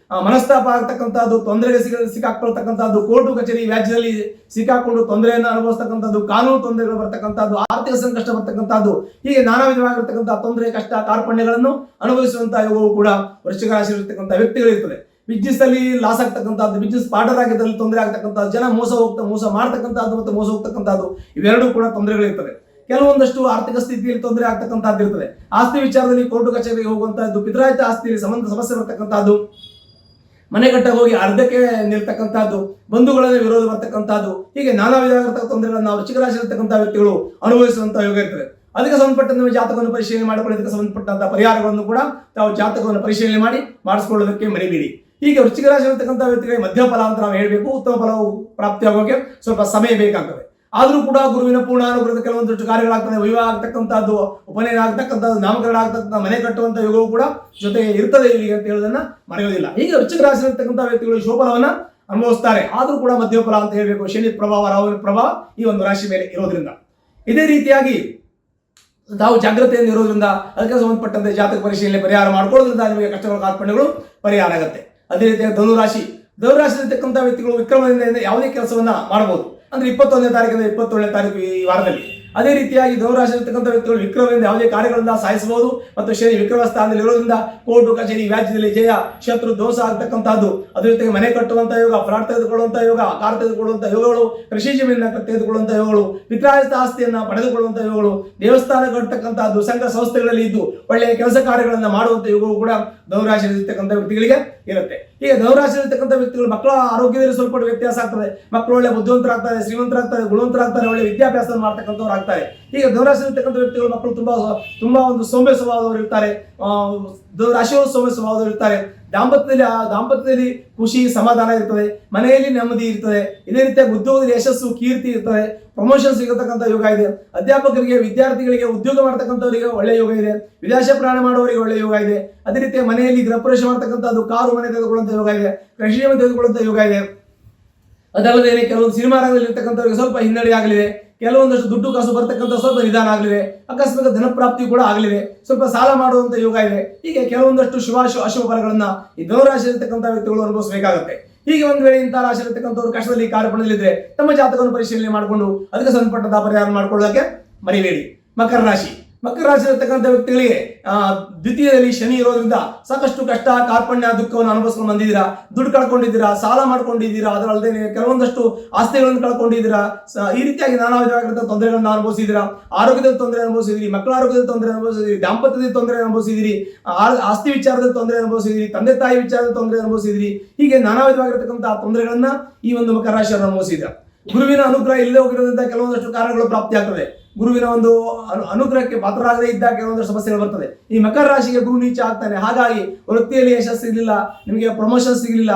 ಮನಸ್ತಾಪ ಆಗ್ತಕ್ಕಂಥದ್ದು, ತೊಂದರೆಗೆ ಸಿಕ್ಕಾಕೊಳ್ತಕ್ಕಂಥದ್ದು, ಕೋರ್ಟು ಕಚೇರಿ ವ್ಯಾಜ್ಯದಲ್ಲಿ ಸಿಕ್ಕಾಕೊಂಡು ತೊಂದರೆಯನ್ನು ಅನುಭವಿಸ್ತಕ್ಕಂಥದ್ದು, ಕಾನೂನು ತೊಂದರೆಗಳು ಬರ್ತಕ್ಕಂಥದ್ದು, ಆರ್ಥಿಕ ಸಂಕಷ್ಟ ಬರ್ತಕ್ಕಂಥದ್ದು, ಹೀಗೆ ನಾನಾ ವಿಧವಾಗಿರ್ತಕ್ಕಂಥ ತೊಂದರೆ, ಕಷ್ಟ, ಕಾರ್ಪಣ್ಯಗಳನ್ನು ಅನುಭವಿಸುವಂತಹ ಯೋಗವು ಕೂಡ ವೃಶ್ಚಿಕ ರಾಶಿಯಲ್ಲಿರ್ತಕ್ಕಂಥ ವ್ಯಕ್ತಿಗಳಿರ್ತದೆ. ಬಿಸ್ನೆಸ್ ಅಲ್ಲಿ ಲಾಸ್ ಆಗ್ತಕ್ಕಂಥದ್ದು, ಬಿಸ್ನೆಸ್ ಪಾರ್ಟ್ನರ್ ಆಗಿದ್ದಲ್ಲಿ ತೊಂದರೆ ಆಗ್ತಕ್ಕಂಥದ್ದು, ಜನ ಮೋಸ ಮಾಡ್ತಕ್ಕಂಥದ್ದು ಮತ್ತು ಮೋಸ ಹೋಗ್ತಕ್ಕಂಥದ್ದು, ಇವೆರಡೂ ಕೂಡ ತೊಂದರೆಗಳಿರ್ತದೆ. ಕೆಲವೊಂದಷ್ಟು ಆರ್ಥಿಕ ಸ್ಥಿತಿಯಲ್ಲಿ ತೊಂದರೆ ಆಗ್ತಕ್ಕಂಥದ್ದು ಇರ್ತದೆ. ಆಸ್ತಿ ವಿಚಾರದಲ್ಲಿ ಕೋರ್ಟು ಕಚೇರಿಗೆ ಹೋಗುವಂತಹದ್ದು, ಪಿತ್ರಾಯಿತ ಆಸ್ತಿಯಲ್ಲಿ ಸಮಸ್ಯೆ ಬರ್ತಕ್ಕಂಥದ್ದು, ಮನೆ ಕಟ್ಟಾಗ ಹೋಗಿ ಅರ್ಧಕ್ಕೆ ನಿಲ್ತಕ್ಕಂಥದ್ದು, ಬಂಧುಗಳಲ್ಲಿ ವಿರೋಧ ಬರ್ತಕ್ಕಂಥದ್ದು, ಹೀಗೆ ನಾನಾ ವಿಧವಾಗಿರ್ತಕ್ಕ ತೊಂದರೆಗಳನ್ನು ವೃಶ್ಚಿಕ ರಾಶಿ ಇರತಕ್ಕಂಥ ವ್ಯಕ್ತಿಗಳು ಅನುಭವಿಸುವಂತಹ ಯೋಗ ಇರ್ತದೆ. ಅದಕ್ಕೆ ಸಂಬಂಧಪಟ್ಟಂತೆ ಜಾತಕವನ್ನು ಪರಿಶೀಲನೆ ಮಾಡಿಕೊಳ್ಳೋದಕ್ಕೆ ಸಂಬಂಧಪಟ್ಟಂತಹ ಪರಿಹಾರಗಳನ್ನು ಕೂಡ ತಾವು ಜಾತಕವನ್ನು ಪರಿಶೀಲನೆ ಮಾಡಿ ಮಾಡಿಸ್ಕೊಳ್ಳೋದಕ್ಕೆ ಮರಿಬೇಡಿ. ಹೀಗೆ ವೃಶ್ಚಿಕ ರಾಶಿ ಇರತಕ್ಕಂಥ ವ್ಯಕ್ತಿಗಳಿಗೆ ಮಧ್ಯ ಫಲ ಅಂತ ನಾವು ಹೇಳಬೇಕು. ಉತ್ತಮ ಫಲವು ಪ್ರಾಪ್ತಿಯಾಗೋಕೆ ಸ್ವಲ್ಪ ಸಮಯ ಬೇಕಾಗ್ತದೆ. ಆದರೂ ಕೂಡ ಗುರುವಿನ ಪೂರ್ಣಾನುಗ್ರಹದ ಕೆಲವೊಂದಷ್ಟು ಕಾರ್ಯಗಳಾಗ್ತದೆ. ವಿವಾಹ ಆಗ್ತಕ್ಕಂಥದ್ದು, ಉಪನಯನ ಆಗ್ತಕ್ಕಂಥದ್ದು, ನಾಮಕರಣ ಆಗ್ತಕ್ಕಂಥ, ಮನೆ ಕಟ್ಟುವಂಥ ಯೋಗವು ಕೂಡ ಜೊತೆಗೆ ಇರ್ತದೆ ಇಲ್ಲಿಗೆ ಅಂತ ಹೇಳೋದನ್ನ ಮರೆಯೋದಿಲ್ಲ. ಹೀಗೆ ವೃಶ್ಚಿಕ ರಾಶಿ ಇರತಕ್ಕಂಥ ವ್ಯಕ್ತಿಗಳು ಶುಭಫಲವನ್ನ ಅನುಭವಿಸ್ತಾರೆ. ಆದರೂ ಕೂಡ ಮಧ್ಯ ಫಲ ಅಂತ ಹೇಳಬೇಕು. ಶನಿ ಪ್ರಭಾವ, ರಾಹುವಿನ ಪ್ರಭಾವ ಈ ಒಂದು ರಾಶಿ ಮೇಲೆ ಇರೋದ್ರಿಂದ, ಇದೇ ರೀತಿಯಾಗಿ ತಾವು ಜಾಗ್ರತೆಯಿಂದ ಇರೋದ್ರಿಂದ ಅದಕ್ಕೆ ಸಂಬಂಧಪಟ್ಟಂತೆ ಜಾತಕ ಪರಿಶೀಲನೆ ಪರಿಹಾರ ಮಾಡ್ಕೊಳ್ಳೋದ್ರಿಂದ ನಿಮಗೆ ಕಷ್ಟಗಳ ಕಾರ್ಪಣ್ಯಗಳು ಪರಿಹಾರ ಆಗುತ್ತೆ. ಅದೇ ರೀತಿಯಾಗಿ ಧನುರಾಶಿ ಇರತಕ್ಕಂಥ ವ್ಯಕ್ತಿಗಳು ವಿಕ್ರಮದಿಂದ ಯಾವುದೇ ಕೆಲಸವನ್ನ ಮಾಡಬಹುದು. ಅಂದ್ರೆ 21ನೇ ತಾರೀಕಿಂದ 27ನೇ ತಾರೀಕು ಈ ವಾರದಲ್ಲಿ. ಅದೇ ರೀತಿಯಾಗಿ ಧನುರಾಶಿ ಇರತಕ್ಕಂಥ ವ್ಯಕ್ತಿಗಳು ವಿಕ್ರಮದಿಂದ ಯಾವುದೇ ಕಾರ್ಯಗಳಿಂದ ಸಾಧಿಸಬಹುದು. ಮತ್ತು ಶನಿ ವಿಕ್ರಮ ಸ್ಥಾನದಲ್ಲಿ ಇರೋದ್ರಿಂದ ಕೋರ್ಟು ಕಚೇರಿ ವ್ಯಾಜ್ಯದಲ್ಲಿ ಜಯ, ಶತ್ರು ದೋಷ ಆಗ್ತಕ್ಕಂಥದ್ದು, ಅದ್ರ ಜೊತೆಗೆ ಮನೆ ಕಟ್ಟುವಂಥ ಯೋಗ, ಫ್ಲಾಟ್ ತೆಗೆದುಕೊಳ್ಳುವಂಥ ಯೋಗ, ಕಾರ್ ತೆಗೆದುಕೊಳ್ಳುವಂಥ ಯೋಗಗಳು, ಕೃಷಿ ಜಮೀನನ್ನ ತೆಗೆದುಕೊಳ್ಳುವಂಥ ಯೋಗಗಳು, ಪಿತ್ರಾರ್ಜಿತ ಆಸ್ತಿಯನ್ನ ಪಡೆದುಕೊಳ್ಳುವಂಥ ಯೋಗಗಳು, ದೇವಸ್ಥಾನ ಕಟ್ಟತಕ್ಕಂಥದ್ದು, ಸಂಘ ಸಂಸ್ಥೆಗಳಲ್ಲಿ ಇದ್ದು ಒಳ್ಳೆಯ ಕೆಲಸ ಕಾರ್ಯಗಳನ್ನು ಮಾಡುವಂಥ ಯೋಗವು ಕೂಡ ಧನುರಾಶಿ ಇರತಕ್ಕಂಥ ವ್ಯಕ್ತಿಗಳಿಗೆ ಇರುತ್ತೆ. ಈಗ ಧನುರಾಶಿ ಇರತಕ್ಕಂಥ ವ್ಯಕ್ತಿಗಳು ಮಕ್ಕಳ ಆರೋಗ್ಯದಲ್ಲಿ ಸ್ವಲ್ಪ ವ್ಯತ್ಯಾಸ ಆಗ್ತದೆ. ಮಕ್ಕಳು ಒಳ್ಳೆ ಬುದ್ಧಿವಂತರಾಗ್ತಾರೆ, ಶ್ರೀಮಂತರಾಗ್ತಾರೆ, ಗುಣವಂತರಾಗ್ತಾರೆ, ಒಳ್ಳೆ ವಿದ್ಯಾಭ್ಯಾಸ ಮಾಡ್ತಕ್ಕಂಥವ್ರು ಆಗ್ತಾರೆ. ಈಗ ಧನುರಾಶಿ ಇರತಕ್ಕಂಥ ವ್ಯಕ್ತಿಗಳು ಮಕ್ಕಳು ತುಂಬಾ ಒಂದು ಸೌಮ್ಯ ಸ್ವಭಾವದವರು ಇರ್ತಾರೆ. ರಾಶಿಯವರು ಸೌಮ್ಯ ಸ್ವಭಾವದವರು ಇರ್ತಾರೆ. ದಾಂಪತ್ಯದಲ್ಲಿ ಖುಷಿ, ಸಮಾಧಾನ ಇರ್ತದೆ. ಮನೆಯಲ್ಲಿ ನೆಮ್ಮದಿ ಇರ್ತದೆ. ಇದೇ ರೀತಿಯಾಗಿ ಉದ್ಯೋಗದಲ್ಲಿ ಯಶಸ್ಸು, ಕೀರ್ತಿ ಇರ್ತದೆ. ಪ್ರಮೋಷನ್ ಸಿಗತಕ್ಕಂಥ ಯೋಗ ಇದೆ. ಅಧ್ಯಾಪಕರಿಗೆ, ವಿದ್ಯಾರ್ಥಿಗಳಿಗೆ, ಉದ್ಯೋಗ ಮಾಡ್ತಕ್ಕಂಥವರಿಗೆ ಒಳ್ಳೆ ಯೋಗ ಇದೆ. ವಿದೇಶ ಪ್ರಯಾಣ ಮಾಡುವವರಿಗೆ ಒಳ್ಳೆ ಯೋಗ ಇದೆ. ಅದೇ ರೀತಿಯ ಮನೆಯಲ್ಲಿ ಗೃಹ ಪ್ರವೇಶ ಮಾಡ್ತಕ್ಕಂಥದ್ದು, ಕಾರು ಮನೆ ತೆಗೆದುಕೊಳ್ಳುವಂಥ ಯೋಗ ಇದೆ. ಕೃಷಿ ಮನೆ ತೆಗೆದುಕೊಳ್ಳುವಂಥ ಯೋಗ ಇದೆ. ಅದಲ್ಲದೆ ಕೆಲವೊಂದು ಸಿನಿಮಾ ರಂಗದಲ್ಲಿ ಇರ್ತಕ್ಕಂಥವರಿಗೆ ಸ್ವಲ್ಪ ಹಿನ್ನಡೆ ಆಗಲಿದೆ. ಕೆಲವೊಂದಷ್ಟು ದುಡ್ಡು ಕಾಸು ಬರ್ತಕ್ಕಂಥ ಸ್ವಲ್ಪ ನಿಧಾನ ಆಗಲಿದೆ. ಅಕಸ್ಮಾತ್ ಧನಪ್ರಾಪ್ತಿ ಕೂಡ ಆಗಲಿದೆ. ಸ್ವಲ್ಪ ಸಾಲ ಮಾಡುವಂತ ಯೋಗ ಇದೆ. ಹೀಗೆ ಕೆಲವೊಂದಷ್ಟು ಅಶುಭ ಫಲಗಳನ್ನ ಈ ಧನುರಾಶಿ ಇರತಕ್ಕಂಥ ವ್ಯಕ್ತಿಗಳು ಅನುಭವಿಸಬೇಕಾಗುತ್ತೆ. ಹೀಗೆ ಒಂದು ವೇಳೆ ಇಂತಹ ರಾಶಿ ಇರತಕ್ಕಂಥವ್ರು ಕಷ್ಟದಲ್ಲಿ, ಕಾರ್ಪಣ್ಯದಲ್ಲಿದ್ರೆ ತಮ್ಮ ಜಾತಕವನ್ನು ಪರಿಶೀಲನೆ ಮಾಡಿಕೊಂಡು ಅದಕ್ಕೆ ಸಂಬಂಧಪಟ್ಟಂತಹ ಪರಿಹಾರ ಮಾಡ್ಕೊಳ್ಳೋದಕ್ಕೆ ಮರಿಬೇಡಿ. ಮಕರ ರಾಶಿ ಇರತಕ್ಕಂಥ ವ್ಯಕ್ತಿಗಳಿಗೆ ದ್ವಿತೀಯದಲ್ಲಿ ಶನಿ ಇರೋದ್ರಿಂದ ಸಾಕಷ್ಟು ಕಷ್ಟ, ಕಾರ್ಪಣ್ಯ, ದುಃಖವನ್ನು ಅನುಭವಿಸ್ಕೊಂಡು ಬಂದಿದ್ದೀರಾ. ದುಡ್ಡು ಕಳ್ಕೊಂಡಿದ್ದೀರಾ, ಸಾಲ ಮಾಡ್ಕೊಂಡಿದ್ದೀರಾ, ಅದರಲ್ಲದೆ ಕೆಲವೊಂದಷ್ಟು ಆಸ್ತಿಗಳನ್ನು ಕಳ್ಕೊಂಡಿದ್ದೀರಾ. ಈ ರೀತಿಯಾಗಿ ನಾನಾ ವಿಧವಾಗಿರುವಂತಹ ತೊಂದರೆಗಳನ್ನು ಅನುಭವಿಸಿದ್ದೀರಾ. ಆರೋಗ್ಯದ ತೊಂದರೆ ಅನುಭವಿಸಿದಿರಿ, ಮಕ್ಕಳ ಆರೋಗ್ಯದ ತೊಂದರೆ ಅನುಭವಿಸಿದಿರಿ, ದಾಂಪತ್ಯದ ತೊಂದರೆ ಅನುಭವಿಸಿದಿರಿ, ಆಸ್ತಿ ವಿಚಾರದ ತೊಂದರೆ ಅನುಭವಿಸಿದಿರಿ, ತಂದೆ ತಾಯಿ ವಿಚಾರದ ತೊಂದರೆ ಅನುಭವಿಸಿದಿರಿ. ಹೀಗೆ ನಾನಾ ವಿಧವಾಗಿರತಕ್ಕಂತಹ ತೊಂದರೆಗಳನ್ನ ಈ ಒಂದು ಮಕರ ರಾಶಿಯನ್ನು ಅನುಭವಿಸಿದ್ದೀರಾ. ಗುರುವಿನ ಅನುಗ್ರಹ ಇಲ್ಲದೆ ಹೋಗಿರೋದ್ರಿಂದ ಕೆಲವೊಂದಷ್ಟು ಕಾರಣಗಳು ಪ್ರಾಪ್ತಿಯಾಗ್ತದೆ. ಗುರುವಿನ ಒಂದು ಅನುಗ್ರಹಕ್ಕೆ ಪಾತ್ರರಾಗದೇ ಇದ್ದಾಗ ಕೆಲವೊಂದಷ್ಟು ಸಮಸ್ಯೆಗಳು ಬರ್ತದೆ. ಈ ಮಕರ ರಾಶಿಗೆ ಗುರು ನೀಚ ಆಗ್ತಾನೆ. ಹಾಗಾಗಿ ವೃತ್ತಿಯಲ್ಲಿ ಯಶಸ್ಸು ಸಿಗಲಿಲ್ಲ, ನಿಮಗೆ ಪ್ರಮೋಷನ್ ಸಿಗಲಿಲ್ಲ,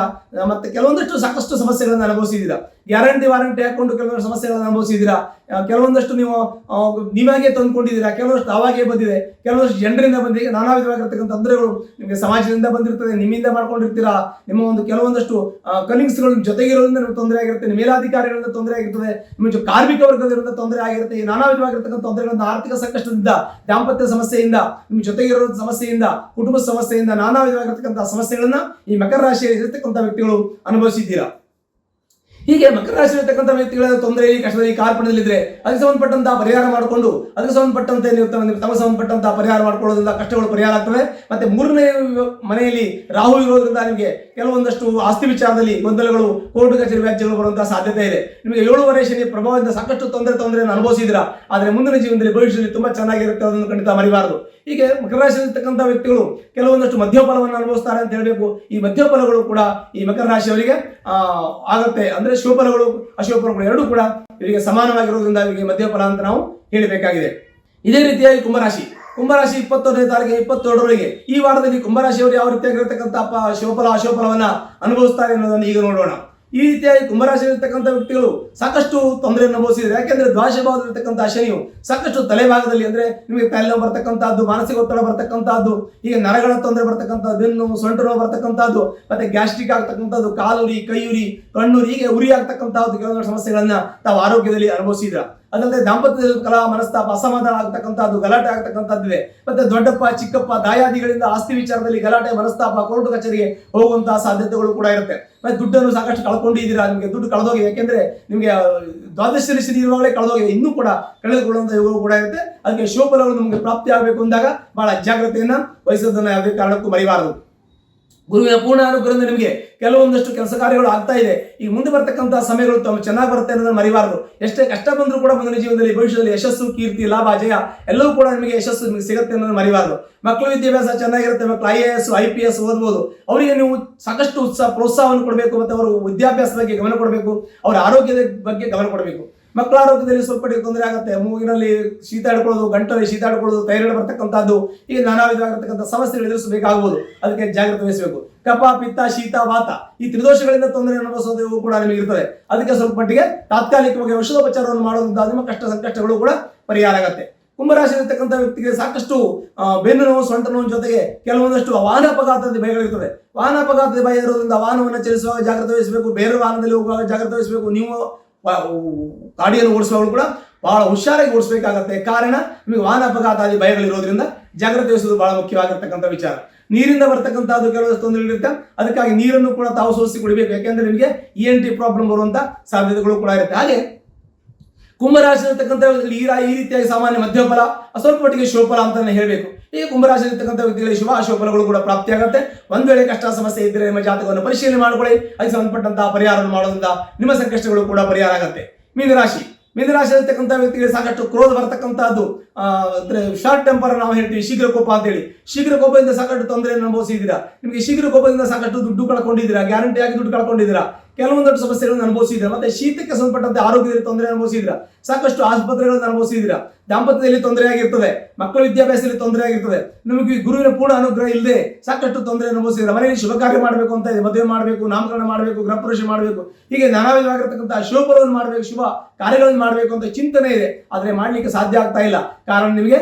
ಮತ್ತೆ ಕೆಲವೊಂದಷ್ಟು ಸಾಕಷ್ಟು ಸಮಸ್ಯೆಗಳನ್ನು ಅನುಭವಿಸಿದ್ದೀರಾ. ಗ್ಯಾರಂಟಿ ವಾರಂಟಿ ಹಾಕೊಂಡು ಕೆಲವೊಂದು ಸಮಸ್ಯೆಗಳನ್ನು ಅನುಭವಿಸಿದ್ದೀರಾ. ಕೆಲವೊಂದಷ್ಟು ನೀವು ನೀವಾಗೆ ತಂದುಕೊಂಡಿದ್ದೀರಾ. ಕೆಲವೊಂದಷ್ಟು ಅವಾಗೇ ಬಂದಿದೆ, ಕೆಲವೊಂದಷ್ಟು ಜನರಿಂದ ಬಂದಿದೆ. ನಾನಾ ವಿಧವಾಗಿರ್ತಕ್ಕಂಥ ತೊಂದರೆಗಳು ನಿಮಗೆ ಸಮಾಜದಿಂದ ಬಂದಿರ್ತದೆ, ನಿಮ್ಮಿಂದ ಮಾಡ್ಕೊಂಡಿರ್ತೀರಾ. ನಿಮ್ಮ ಒಂದು ಕೆಲವೊಂದಷ್ಟು ಕಲಿಂಗ್ಸ್ಗಳು ಜೊತೆಗಿರೋದ್ರಿಂದ ನಿಮ್ಗೆ ತೊಂದರೆ ಆಗಿರುತ್ತೆ. ನಿಮ್ಮ ಮೇಲಾಧಿಕಾರಿಗಳಿಂದ ತೊಂದರೆ ಆಗಿರ್ತದೆ. ನಿಮ್ಮ ಕಾರ್ಮಿಕ ವರ್ಗದಿಂದ ತೊಂದರೆ ಆಗಿರುತ್ತೆ. ಈ ನಾನಾ ವಿಧವಾಗಿರ್ತಕ್ಕಂಥ ತೊಂದರೆಗಳನ್ನು ಆರ್ಥಿಕ ಸಂಕಷ್ಟದಿಂದ, ದಾಂಪತ್ಯ ಸಮಸ್ಯೆಯಿಂದ, ನಿಮ್ಮ ಜೊತೆಗಿರೋ ಸಮಸ್ಯೆಯಿಂದ, ಕುಟುಂಬ ಸಮಸ್ಯೆಯಿಂದ, ನಾನಾ ವಿಧವಾಗಿರ್ತಕ್ಕಂಥ ಸಮಸ್ಯೆಗಳನ್ನ ಈ ಮಕರ ರಾಶಿಯಲ್ಲಿ ಇರತಕ್ಕಂಥ ವ್ಯಕ್ತಿಗಳು ಅನುಭವಿಸಿದ್ದೀರಾ. ಹೀಗೆ ಮಕರ ರಾಶಿ ಇರತಕ್ಕಂಥ ವ್ಯಕ್ತಿಗಳ ತೊಂದರೆಯಲ್ಲಿ, ಕಷ್ಟದಲ್ಲಿ, ಕಾರ್ಪಣ್ಯದಲ್ಲಿದ್ರೆ ಅದಕ್ಕೆ ಸಂಬಂಧಪಟ್ಟಂತಹ ಪರಿಹಾರ ಮಾಡಿಕೊಂಡು ಅದಕ್ಕೆ ಸಂಬಂಧಪಟ್ಟಂತೆ ನೀವು ತಮಗೆ ಸಂಬಂಧಪಟ್ಟಂತಹ ಪರಿಹಾರ ಮಾಡ್ಕೊಳ್ಳೋದ್ರಿಂದ ಕಷ್ಟಗಳು ಪರಿಹಾರ ಆಗ್ತವೆ. ಮತ್ತೆ ಮೂರನೇ ಮನೆಯಲ್ಲಿ ರಾಹು ಇರೋದ್ರಿಂದ ನಿಮಗೆ ಕೆಲವೊಂದಷ್ಟು ಆಸ್ತಿ ವಿಚಾರದಲ್ಲಿ ಗೊಂದಲಗಳು, ಕೋರ್ಟು ಕಚೇರಿ ವ್ಯಾಜ್ಯಗಳು ಬರುವಂತಹ ಸಾಧ್ಯತೆ ಇದೆ. ನಿಮಗೆ 7ನೇ ಶನಿ ಪ್ರಭಾವದಿಂದ ಸಾಕಷ್ಟು ತೊಂದರೆಯನ್ನು ಅನುಭವಿಸಿದಿರಾ. ಆದರೆ ಮುಂದಿನ ಜೀವನದಲ್ಲಿ, ಭವಿಷ್ಯದಲ್ಲಿ ತುಂಬಾ ಚೆನ್ನಾಗಿರುತ್ತೆ, ಅದನ್ನು ಖಂಡಿತ ಮರಿಬಾರದು. ಹೀಗೆ ಮಕರ ರಾಶಿಯಲ್ಲಿರ್ತಕ್ಕಂಥ ವ್ಯಕ್ತಿಗಳು ಕೆಲವೊಂದಷ್ಟು ಮಧ್ಯಫಲವನ್ನು ಅನುಭವಿಸ್ತಾರೆ ಅಂತ ಹೇಳಬೇಕು. ಈ ಮಧ್ಯಫಲಗಳು ಕೂಡ ಈ ಮಕರ ರಾಶಿಯವರಿಗೆ ಆಗುತ್ತೆ. ಅಂದ್ರೆ ಶುಭಫಲಗಳು ಅಶುಭಫಲಗಳು ಎರಡೂ ಕೂಡ ಇವರಿಗೆ ಸಮಾನವಾಗಿರೋದ್ರಿಂದ ಇವರಿಗೆ ಮಧ್ಯಫಲ ಅಂತ ನಾವು ಹೇಳಬೇಕಾಗಿದೆ. ಇದೇ ರೀತಿಯಾಗಿ ಕುಂಭರಾಶಿ 21ನೇ ತಾರೀಕಿಗೆ 22ರವರೆಗೆ ಈ ವಾರದಲ್ಲಿ ಕುಂಭರಾಶಿಯವರು ಯಾವ ರೀತಿಯಾಗಿರತಕ್ಕಂಥ ಶುಭಫಲ ಅಶುಭಫಲವನ್ನ ಅನುಭವಿಸ್ತಾರೆ ಅನ್ನೋದನ್ನು ಈಗ ನೋಡೋಣ. ಈ ರೀತಿಯಾಗಿ ಕುಂಭರಾಶಿಯಲ್ಲಿರ್ತಕ್ಕಂಥ ವ್ಯಕ್ತಿಗಳು ಸಾಕಷ್ಟು ತೊಂದರೆಯನ್ನು ಅನುಭವಿಸಿದ್ದಾರೆ. ಯಾಕೆಂದ್ರೆ ದ್ವಾದಶ ಭಾವದಲ್ಲಿರ್ತಕ್ಕಂಥ ಶನಿಯು ಸಾಕಷ್ಟು ತಲೆಭಾಗದಲ್ಲಿ ಅಂದ್ರೆ ನಿಮಗೆ ತಲೆನೋವು ಬರ್ತಕ್ಕಂಥದ್ದು, ಮಾನಸಿಕ ಒತ್ತಡ ಬರ್ತಕ್ಕಂಥದ್ದು, ಹೀಗೆ ನರಗಳ ತೊಂದರೆ ಬರ್ತಕ್ಕಂಥದ್ದು, ಬೆನ್ನು ಸೊಂಟ ನೋವು ಬರ್ತಕ್ಕಂಥದ್ದು, ಮತ್ತೆ ಗ್ಯಾಸ್ಟ್ರಿಕ್ ಆಗ್ತಕ್ಕಂಥದ್ದು, ಕಾಲುರಿ, ಕೈಯುರಿ, ಕಣ್ಣುರಿ, ಹೀಗೆ ಉರಿ ಆಗ್ತಕ್ಕಂಥದ್ದು ಕೆಲವೊಂದು ಸಮಸ್ಯೆಗಳನ್ನ ತಾವು ಆರೋಗ್ಯದಲ್ಲಿ ಅನುಭವಿಸಿದ್ರ. ಅದಲ್ಲದೆ ದಾಂಪತ್ಯದಲ್ಲಿ ಕಲಹ, ಮನಸ್ತಾಪ, ಅಸಮಾಧಾನ ಆಗ್ತಕ್ಕಂಥದ್ದು, ಗಲಾಟೆ ಆಗ್ತಕ್ಕಂಥದ್ದಿದೆ. ಮತ್ತೆ ದೊಡ್ಡಪ್ಪ ಚಿಕ್ಕಪ್ಪ ದಾಯಾದಿಗಳಿಂದ ಆಸ್ತಿ ವಿಚಾರದಲ್ಲಿ ಗಲಾಟೆ, ಮನಸ್ತಾಪ, ಕೋರ್ಟ್ ಕಚೇರಿಗೆ ಹೋಗುವಂತಹ ಸಾಧ್ಯತೆಗಳು ಕೂಡ ಇರುತ್ತೆ. ಮತ್ತೆ ದುಡ್ಡನ್ನು ಸಾಕಷ್ಟು ಕಳ್ಕೊಂಡಿದ್ದೀರಾ, ನಿಮಗೆ ದುಡ್ಡು ಕಳೆದೋಗಿದೆ. ಯಾಕೆಂದ್ರೆ ನಿಮಗೆ ದ್ವಾದಶ ಶನಿ ಇರುವಾಗಲೇ ಕಳೆದೋಗಿದೆ, ಇನ್ನೂ ಕೂಡ ಕಳೆದುಕೊಳ್ಳುವಂತ ಯೋಗಗಳು ಕೂಡ ಇರುತ್ತೆ. ಅದಕ್ಕೆ ಶುಭಫಲಗಳು ನಮಗೆ ಪ್ರಾಪ್ತಿ ಆಗಬೇಕು ಅಂದಾಗ ಬಹಳ ಜಾಗ್ರತೆಯನ್ನ ವಹಿಸೋದನ್ನ ಯಾವುದೇ ಕಾರಣಕ್ಕೂ ಮರಿಬಾರದು. ಗುರುವಿನ ಪೂರ್ಣ ಅನುಗ್ರಹದಿಂದ ನಿಮಗೆ ಕೆಲವೊಂದಷ್ಟು ಕೆಲಸ ಕಾರ್ಯಗಳು ಆಗ್ತಾ ಇದೆ. ಈಗ ಮುಂದೆ ಬರ್ತಕ್ಕಂತಹ ಸಮಯಗಳು ತಮ್ಮ ಚೆನ್ನಾಗಿ ಬರುತ್ತೆ ಅನ್ನೋದನ್ನ ಮರಿಬಾರದು. ಎಷ್ಟೇ ಕಷ್ಟ ಬಂದರೂ ಕೂಡ ಮುಂದಿನ ಜೀವನದಲ್ಲಿ ಭವಿಷ್ಯದಲ್ಲಿ ಯಶಸ್ಸು, ಕೀರ್ತಿ, ಲಾಭ, ಜಯ ಎಲ್ಲವೂ ಕೂಡ ನಿಮಗೆ ಯಶಸ್ಸು ನಿಮಗೆ ಸಿಗುತ್ತೆ ಅನ್ನೋದನ್ನ ಮರಿಬಾರದು. ಮಕ್ಕಳ ವಿದ್ಯಾಭ್ಯಾಸ ಚೆನ್ನಾಗಿರುತ್ತೆ. ಮಕ್ಕಳು IAS IPS ಓದ್ಬೋದು. ಅವರಿಗೆ ನೀವು ಸಾಕಷ್ಟು ಪ್ರೋತ್ಸಾಹವನ್ನು ಕೊಡಬೇಕು. ಮತ್ತೆ ಅವರು ವಿದ್ಯಾಭ್ಯಾಸದ ಬಗ್ಗೆ ಗಮನ ಕೊಡಬೇಕು. ಅವರ ಆರೋಗ್ಯದ ಬಗ್ಗೆ ಗಮನ ಕೊಡಬೇಕು. ಮಕ್ಕಳ ಆರೋಗ್ಯದಲ್ಲಿ ಸ್ವಲ್ಪ ತೊಂದರೆ ಆಗುತ್ತೆ. ಮೂಗಿನಲ್ಲಿ ಶೀತ ಹಿಡ್ಕೊಳ್ಳೋದು, ಗಂಟಲ್ಲಿ ಶೀತ ಹಿಡ್ಕೊಳ್ಳೋದು, ಥೈರಾಯ್ಡ್ ಬರ್ತಕ್ಕಂಥದ್ದು, ಈಗ ನಾನಾ ವಿಧವಾಗಿರ್ತಕ್ಕಂಥ ಸಮಸ್ಯೆಗಳು ಎದುರಿಸಬೇಕಾಗಬಹುದು. ಅದಕ್ಕೆ ಜಾಗ್ರತೆ ವಹಿಸಬೇಕು. ಕಫ, ಪಿತ್ತ, ಶೀತ, ವಾತ ಈ ತ್ರಿದೋಷಗಳಿಂದ ತೊಂದರೆ ಅನುಭವಿಸೋದು ಕೂಡ ನಿಮಗೆ ಇರ್ತದೆ. ಅದಕ್ಕೆ ಸ್ವಲ್ಪ ಮಟ್ಟಿಗೆ ತಾತ್ಕಾಲಿಕವಾಗಿ ಔಷಧೋಪಚಾರವನ್ನು ಮಾಡೋದ್ರಿಂದ ನಿಮ್ಮ ಕಷ್ಟ ಸಂಕಷ್ಟಗಳು ಕೂಡ ಪರಿಹಾರ ಆಗುತ್ತೆ. ಕುಂಭರಾಶಿಯಲ್ಲಿರ್ತಕ್ಕಂಥ ವ್ಯಕ್ತಿಗೆ ಸಾಕಷ್ಟು ಬೆನ್ನು ನೋವು, ಸೊಂಟ ನೋವು ಜೊತೆಗೆ ಕೆಲವೊಂದಷ್ಟು ವಾಹನ ಅಪಘಾತದ ಭಯಗಳಿರ್ತದೆ. ವಾಹನ ಅಪಘಾತದ ಭಯ ಇರೋದ್ರಿಂದ ವಾಹನವನ್ನು ಚಲಿಸುವಾಗ ಜಾಗ್ರತೆ ವಹಿಸಬೇಕು. ಬೇರೆ ವಾಹನದಲ್ಲಿ ಹೋಗುವಾಗ ಜಾಗ್ರತೆ ವಹಿಸಬೇಕು. ನೀವು ಗಾಡಿಯನ್ನು ಓಡಿಸುವಾಗ ಕೂಡ ಬಹಳ ಹುಷಾರಾಗಿ ಓಡಿಸಬೇಕಾಗತ್ತೆ. ಕಾರಣ ನಿಮಗೆ ವಾಹನ ಅಪಘಾತಾದಿ ಭಯಗಳಿರೋದ್ರಿಂದ ಜಾಗ್ರತೆ ವಹಿಸುವುದು ಬಹಳ ಮುಖ್ಯವಾಗಿರ್ತಕ್ಕಂಥ ವಿಚಾರ. ನೀರಿಂದ ಬರ್ತಕ್ಕಂಥದ್ದು ಕೆಲವು ತೊಂದರೆಗಳಿರುತ್ತೆ. ಅದಕ್ಕಾಗಿ ನೀರನ್ನು ಕೂಡ ತಾವು ಸೋಸಿ ಕುಡಿಬೇಕು. ಯಾಕೆಂದ್ರೆ ನಿಮಗೆ ENT ಪ್ರಾಬ್ಲಮ್ ಬರುವಂತ ಸಾಧ್ಯತೆಗಳು ಕೂಡ ಇರುತ್ತೆ. ಹಾಗೆ ಕುಂಭರಾಶಿಯಲ್ಲಿರ್ತಕ್ಕಂಥ ಈ ರೀತಿಯಾಗಿ ಸಾಮಾನ್ಯ ಮಧ್ಯಫಲ, ಸ್ವಲ್ಪ ಮಟ್ಟಿಗೆ ಶುಭಫಲ ಅಂತಾನೆ ಹೇಳಬೇಕು. ಈ ಕುಂಭರಾಶಿಯಲ್ಲಿರ್ತಕ್ಕಂಥ ವ್ಯಕ್ತಿಗಳಿಗೆ ಶುಭ ಅಶುಭಫಲಗಳು ಕೂಡ ಪ್ರಾಪ್ತಿಯಾಗುತ್ತೆ. ಒಂದ್ ವೇಳೆ ಕಷ್ಟ ಸಮಸ್ಯೆ ಇದ್ದರೆ ನಿಮ್ಮ ಜಾತಕವನ್ನು ಪರಿಶೀಲನೆ ಮಾಡಿಕೊಳ್ಳಿ. ಅದಕ್ಕೆ ಸಂಬಂಧಪಟ್ಟಂತಹ ಪರಿಹಾರವನ್ನು ಮಾಡೋದ್ರಿಂದ ನಿಮ್ಮ ಸಂಕಷ್ಟಗಳು ಕೂಡ ಪರಿಹಾರ ಆಗುತ್ತೆ. ಮೀನರಾಶಿಯಲ್ಲಿರ್ತಕ್ಕಂಥ ವ್ಯಕ್ತಿಗಳಿಗೆ ಸಾಕಷ್ಟು ಕ್ರೋಧ ಬರ್ತಕ್ಕಂಥದ್ದು, ಶಾರ್ಟ್ ಟೆಂಪರ್ ನಾವು ಹೇಳ್ತೀವಿ, ಶೀಘ್ರ ಕೋಪ ಅಂತ ಹೇಳಿ. ಶೀಘ್ರ ಕೋಪದಿಂದ ಸಾಕಷ್ಟು ತೊಂದರೆಯನ್ನು ಅನುಭವಿಸಿದ್ದೀರಾ. ನಿಮಗೆ ಶೀಘ್ರ ಕೋಪದಿಂದ ಸಾಕಷ್ಟು ದುಡ್ಡು ಕಳ್ಕೊಂಡಿದ್ದೀರಾ, ಗ್ಯಾರಂಟಿಯಾಗಿ ದುಡ್ಡು ಕಳ್ಕೊಂಡಿದ್ದೀರಾ. ಕೆಲವೊಂದಷ್ಟು ಸಮಸ್ಯೆಗಳನ್ನು ಅನುಭವಿಸಿದ್ದೀರಾ. ಮತ್ತೆ ಶೀತಕ್ಕೆ ಸಂಬಂಧಪಟ್ಟಂತೆ ಆರೋಗ್ಯದಲ್ಲಿ ತೊಂದರೆ ಅನುಭವಿಸಿದ್ದೀರಾ. ಸಾಕಷ್ಟು ಆಸ್ಪತ್ರೆಗಳನ್ನು ಅನುಭವಿಸಿದ್ದೀರಾ. ದಾಂಪತ್ಯದಲ್ಲಿ ತೊಂದರೆ ಆಗಿರ್ತದೆ. ಮಕ್ಕಳ ವಿದ್ಯಾಭ್ಯಾಸದಲ್ಲಿ ತೊಂದರೆ ಆಗಿರ್ತದೆ. ನಿಮಗೆ ಗುರುವಿನ ಪೂರ್ಣ ಅನುಗ್ರಹ ಇಲ್ಲದೆ ಸಾಕಷ್ಟು ತೊಂದರೆ ಅನುಭವಿಸಿದ್ದೀರಾ. ಮನೆಯಲ್ಲಿ ಶುಭ ಕಾರ್ಯ ಮಾಡಬೇಕು ಅಂತ ಇದೆ, ಮದುವೆ ಮಾಡಬೇಕು, ನಾಮಕರಣ ಮಾಡಬೇಕು, ಗೃಹಪ್ರವೇಶ ಮಾಡಬೇಕು, ಹೀಗೆ ನಾನಾ ವಿಧವಾಗಿರ್ತಕ್ಕಂಥ ಶುಭಫಲವನ್ನು ಮಾಡಬೇಕು, ಶುಭ ಕಾರ್ಯಗಳನ್ನು ಮಾಡಬೇಕು ಅಂತ ಚಿಂತನೆ ಇದೆ. ಆದರೆ ಮಾಡ್ಲಿಕ್ಕೆ ಸಾಧ್ಯ ಆಗ್ತಾ ಇಲ್ಲ. ಕಾರಣ ನಿಮಗೆ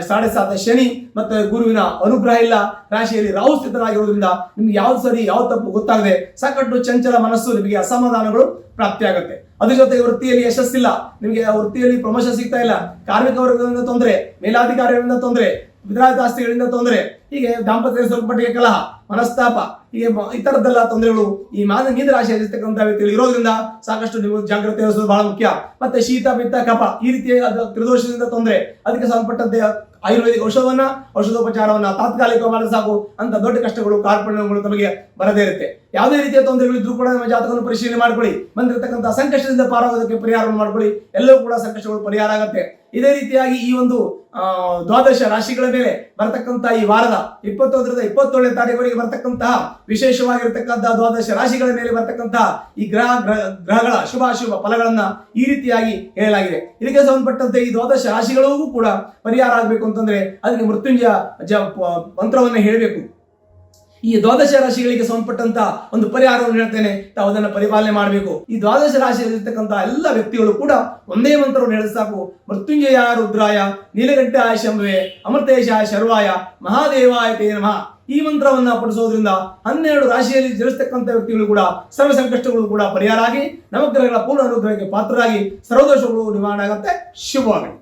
7.5 ಶನಿ ಮತ್ತೆ ಗುರುವಿನ ಅನುಗ್ರಹ ಇಲ್ಲ. ರಾಶಿಯಲ್ಲಿ ರಾಹು ಸ್ಥಿತರಾಗಿರೋದ್ರಿಂದ ನಿಮ್ಗೆ ಯಾವ್ದು ಸರಿ ಯಾವ್ದು ತಪ್ಪು ಗೊತ್ತಾಗದೆ ಸಾಕಷ್ಟು ಚಂಚಲ ಮನಸ್ಸು, ನಿಮಗೆ ಅಸಮಾಧಾನಗಳು ಪ್ರಾಪ್ತಿಯಾಗುತ್ತೆ. ಅದ್ರ ಜೊತೆಗೆ ವೃತ್ತಿಯಲ್ಲಿ ಯಶಸ್ಸಿಲ್ಲ, ನಿಮಗೆ ವೃತ್ತಿಯಲ್ಲಿ ಪ್ರಮೋಷನ್ ಸಿಗ್ತಾ ಇಲ್ಲ, ಕಾರ್ಮಿಕ ವರ್ಗದಿಂದ ತೊಂದರೆ, ಮೇಲಾಧಿಕಾರಿಗಳಿಂದ ತೊಂದರೆ, ವಿದ್ರಾಯಿತ ಆಸ್ತಿಗಳಿಂದ ತೊಂದರೆ, ಹೀಗೆ ದಾಂಪತ್ಯ ಸ್ವಲ್ಪ ಮಟ್ಟಿಗೆ ಕಲಹ, ಮನಸ್ತಾಪ, ಹೀಗೆ ಈ ತರದ್ದೆಲ್ಲ ತೊಂದರೆಗಳು ಈ ಮೀನ ರಾಶಿಯಲ್ಲಿರ್ತಕ್ಕಂಥ ವ್ಯಕ್ತಿಗಳು ಇರೋದ್ರಿಂದ ಸಾಕಷ್ಟು ನೀವು ಜಾಗ್ರತೆ ವಹಿಸೋದು ಬಹಳ ಮುಖ್ಯ. ಮತ್ತೆ ಶೀತ, ಪಿತ್ತ, ಕಫ ಈ ರೀತಿಯ ತ್ರಿದೋಷದಿಂದ ತೊಂದರೆ, ಅದಕ್ಕೆ ಸಂಬಂಧಪಟ್ಟಂತೆ ಆಯುರ್ವೇದಿಕ್ ಔಷಧೋಪಚಾರವನ್ನ ತಾತ್ಕಾಲಿಕ ಮಾಡಿದ್ರೆ ಸಾಕು ಅಂತ ದೊಡ್ಡ ಕಷ್ಟಗಳು, ಕಾರ್ಪಣ್ಯಗಳು ತಮಗೆ ಬರದೇ ಇರುತ್ತೆ. ಯಾವುದೇ ರೀತಿಯ ತೊಂದರೆಗಳಿದ್ರೂ ಕೂಡ ನಮ್ಮ ಜಾತಕವನ್ನು ಪರಿಶೀಲನೆ ಮಾಡ್ಕೊಳ್ಳಿ. ಬಂದಿರತಕ್ಕಂಥ ಸಂಕಷ್ಟದಿಂದ ಪಾರಾಗೋದಕ್ಕೆ ಪರಿಹಾರವನ್ನು ಮಾಡ್ಕೊಳ್ಳಿ. ಎಲ್ಲವೂ ಕೂಡ ಸಂಕಷ್ಟಗಳು ಪರಿಹಾರ ಆಗುತ್ತೆ. ಇದೇ ರೀತಿಯಾಗಿ ಈ ಒಂದು ದ್ವಾದಶ ರಾಶಿಗಳ ಮೇಲೆ ಬರತಕ್ಕಂಥ ಈ ವಾರದ 21ರಿಂದ 27ನೇ ತಾರೀಕುವರೆಗೆ ಬರತಕ್ಕಂತಹ ವಿಶೇಷವಾಗಿರ್ತಕ್ಕಂತಹ ದ್ವಾದಶ ರಾಶಿಗಳ ಮೇಲೆ ಬರತಕ್ಕಂತಹ ಈ ಗ್ರಹಗಳ ಶುಭ ಅಶುಭ ಫಲಗಳನ್ನ ಈ ರೀತಿಯಾಗಿ ಹೇಳಲಾಗಿದೆ. ಇದಕ್ಕೆ ಸಂಬಂಧಪಟ್ಟಂತೆ ಈ ದ್ವಾದಶ ರಾಶಿಗಳಿಗೂ ಕೂಡ ಪರಿಹಾರ ಆಗಬೇಕು ಅಂತಂದ್ರೆ ಅದಕ್ಕೆ ಮೃತ್ಯುಂಜಯ ಮಂತ್ರವನ್ನ ಹೇಳಬೇಕು. ಈ ದ್ವಾದಶ ರಾಶಿಗಳಿಗೆ ಸಂಬಂಧಪಟ್ಟಂತ ಒಂದು ಪರಿಹಾರವನ್ನು ಹೇಳ್ತೇನೆ, ತಾವು ಅದನ್ನು ಪರಿಪಾಲನೆ ಮಾಡಬೇಕು. ಈ ದ್ವಾದಶ ರಾಶಿಯಲ್ಲಿರ್ತಕ್ಕಂತಹ ಎಲ್ಲ ವ್ಯಕ್ತಿಗಳು ಕೂಡ ಒಂದೇ ಮಂತ್ರವನ್ನು ಹೇಳಿದ ಸಾಕು. ಮೃತ್ಯುಂಜಯ ರುದ್ರಾಯ ನೀಲಕಂಠಾಯ ಶಂಭುವೆ ಅಮೃತೇಶಾಯ ಶರ್ವಾಯ ಮಹಾದೇವಾಯ ತೇ ನಮಃ. ಈ ಮಂತ್ರವನ್ನ ಪಠಿಸೋದ್ರಿಂದ 12 ರಾಶಿಯಲ್ಲಿ ಜನಿಸ್ತಕ್ಕಂಥ ವ್ಯಕ್ತಿಗಳು ಕೂಡ ಸರ್ವ ಸಂಕಷ್ಟಗಳು ಕೂಡ ಪರಿಹಾರ ಆಗಿ ನವಗ್ರಹಗಳ ಪೂರ್ಣ ಅನುಗ್ರಹಕ್ಕೆ ಪಾತ್ರರಾಗಿ ಸರ್ವದೋಷಗಳು ನಿವಾರಣೆ ಆಗುತ್ತೆ. ಶುಭವಾಗಲಿ.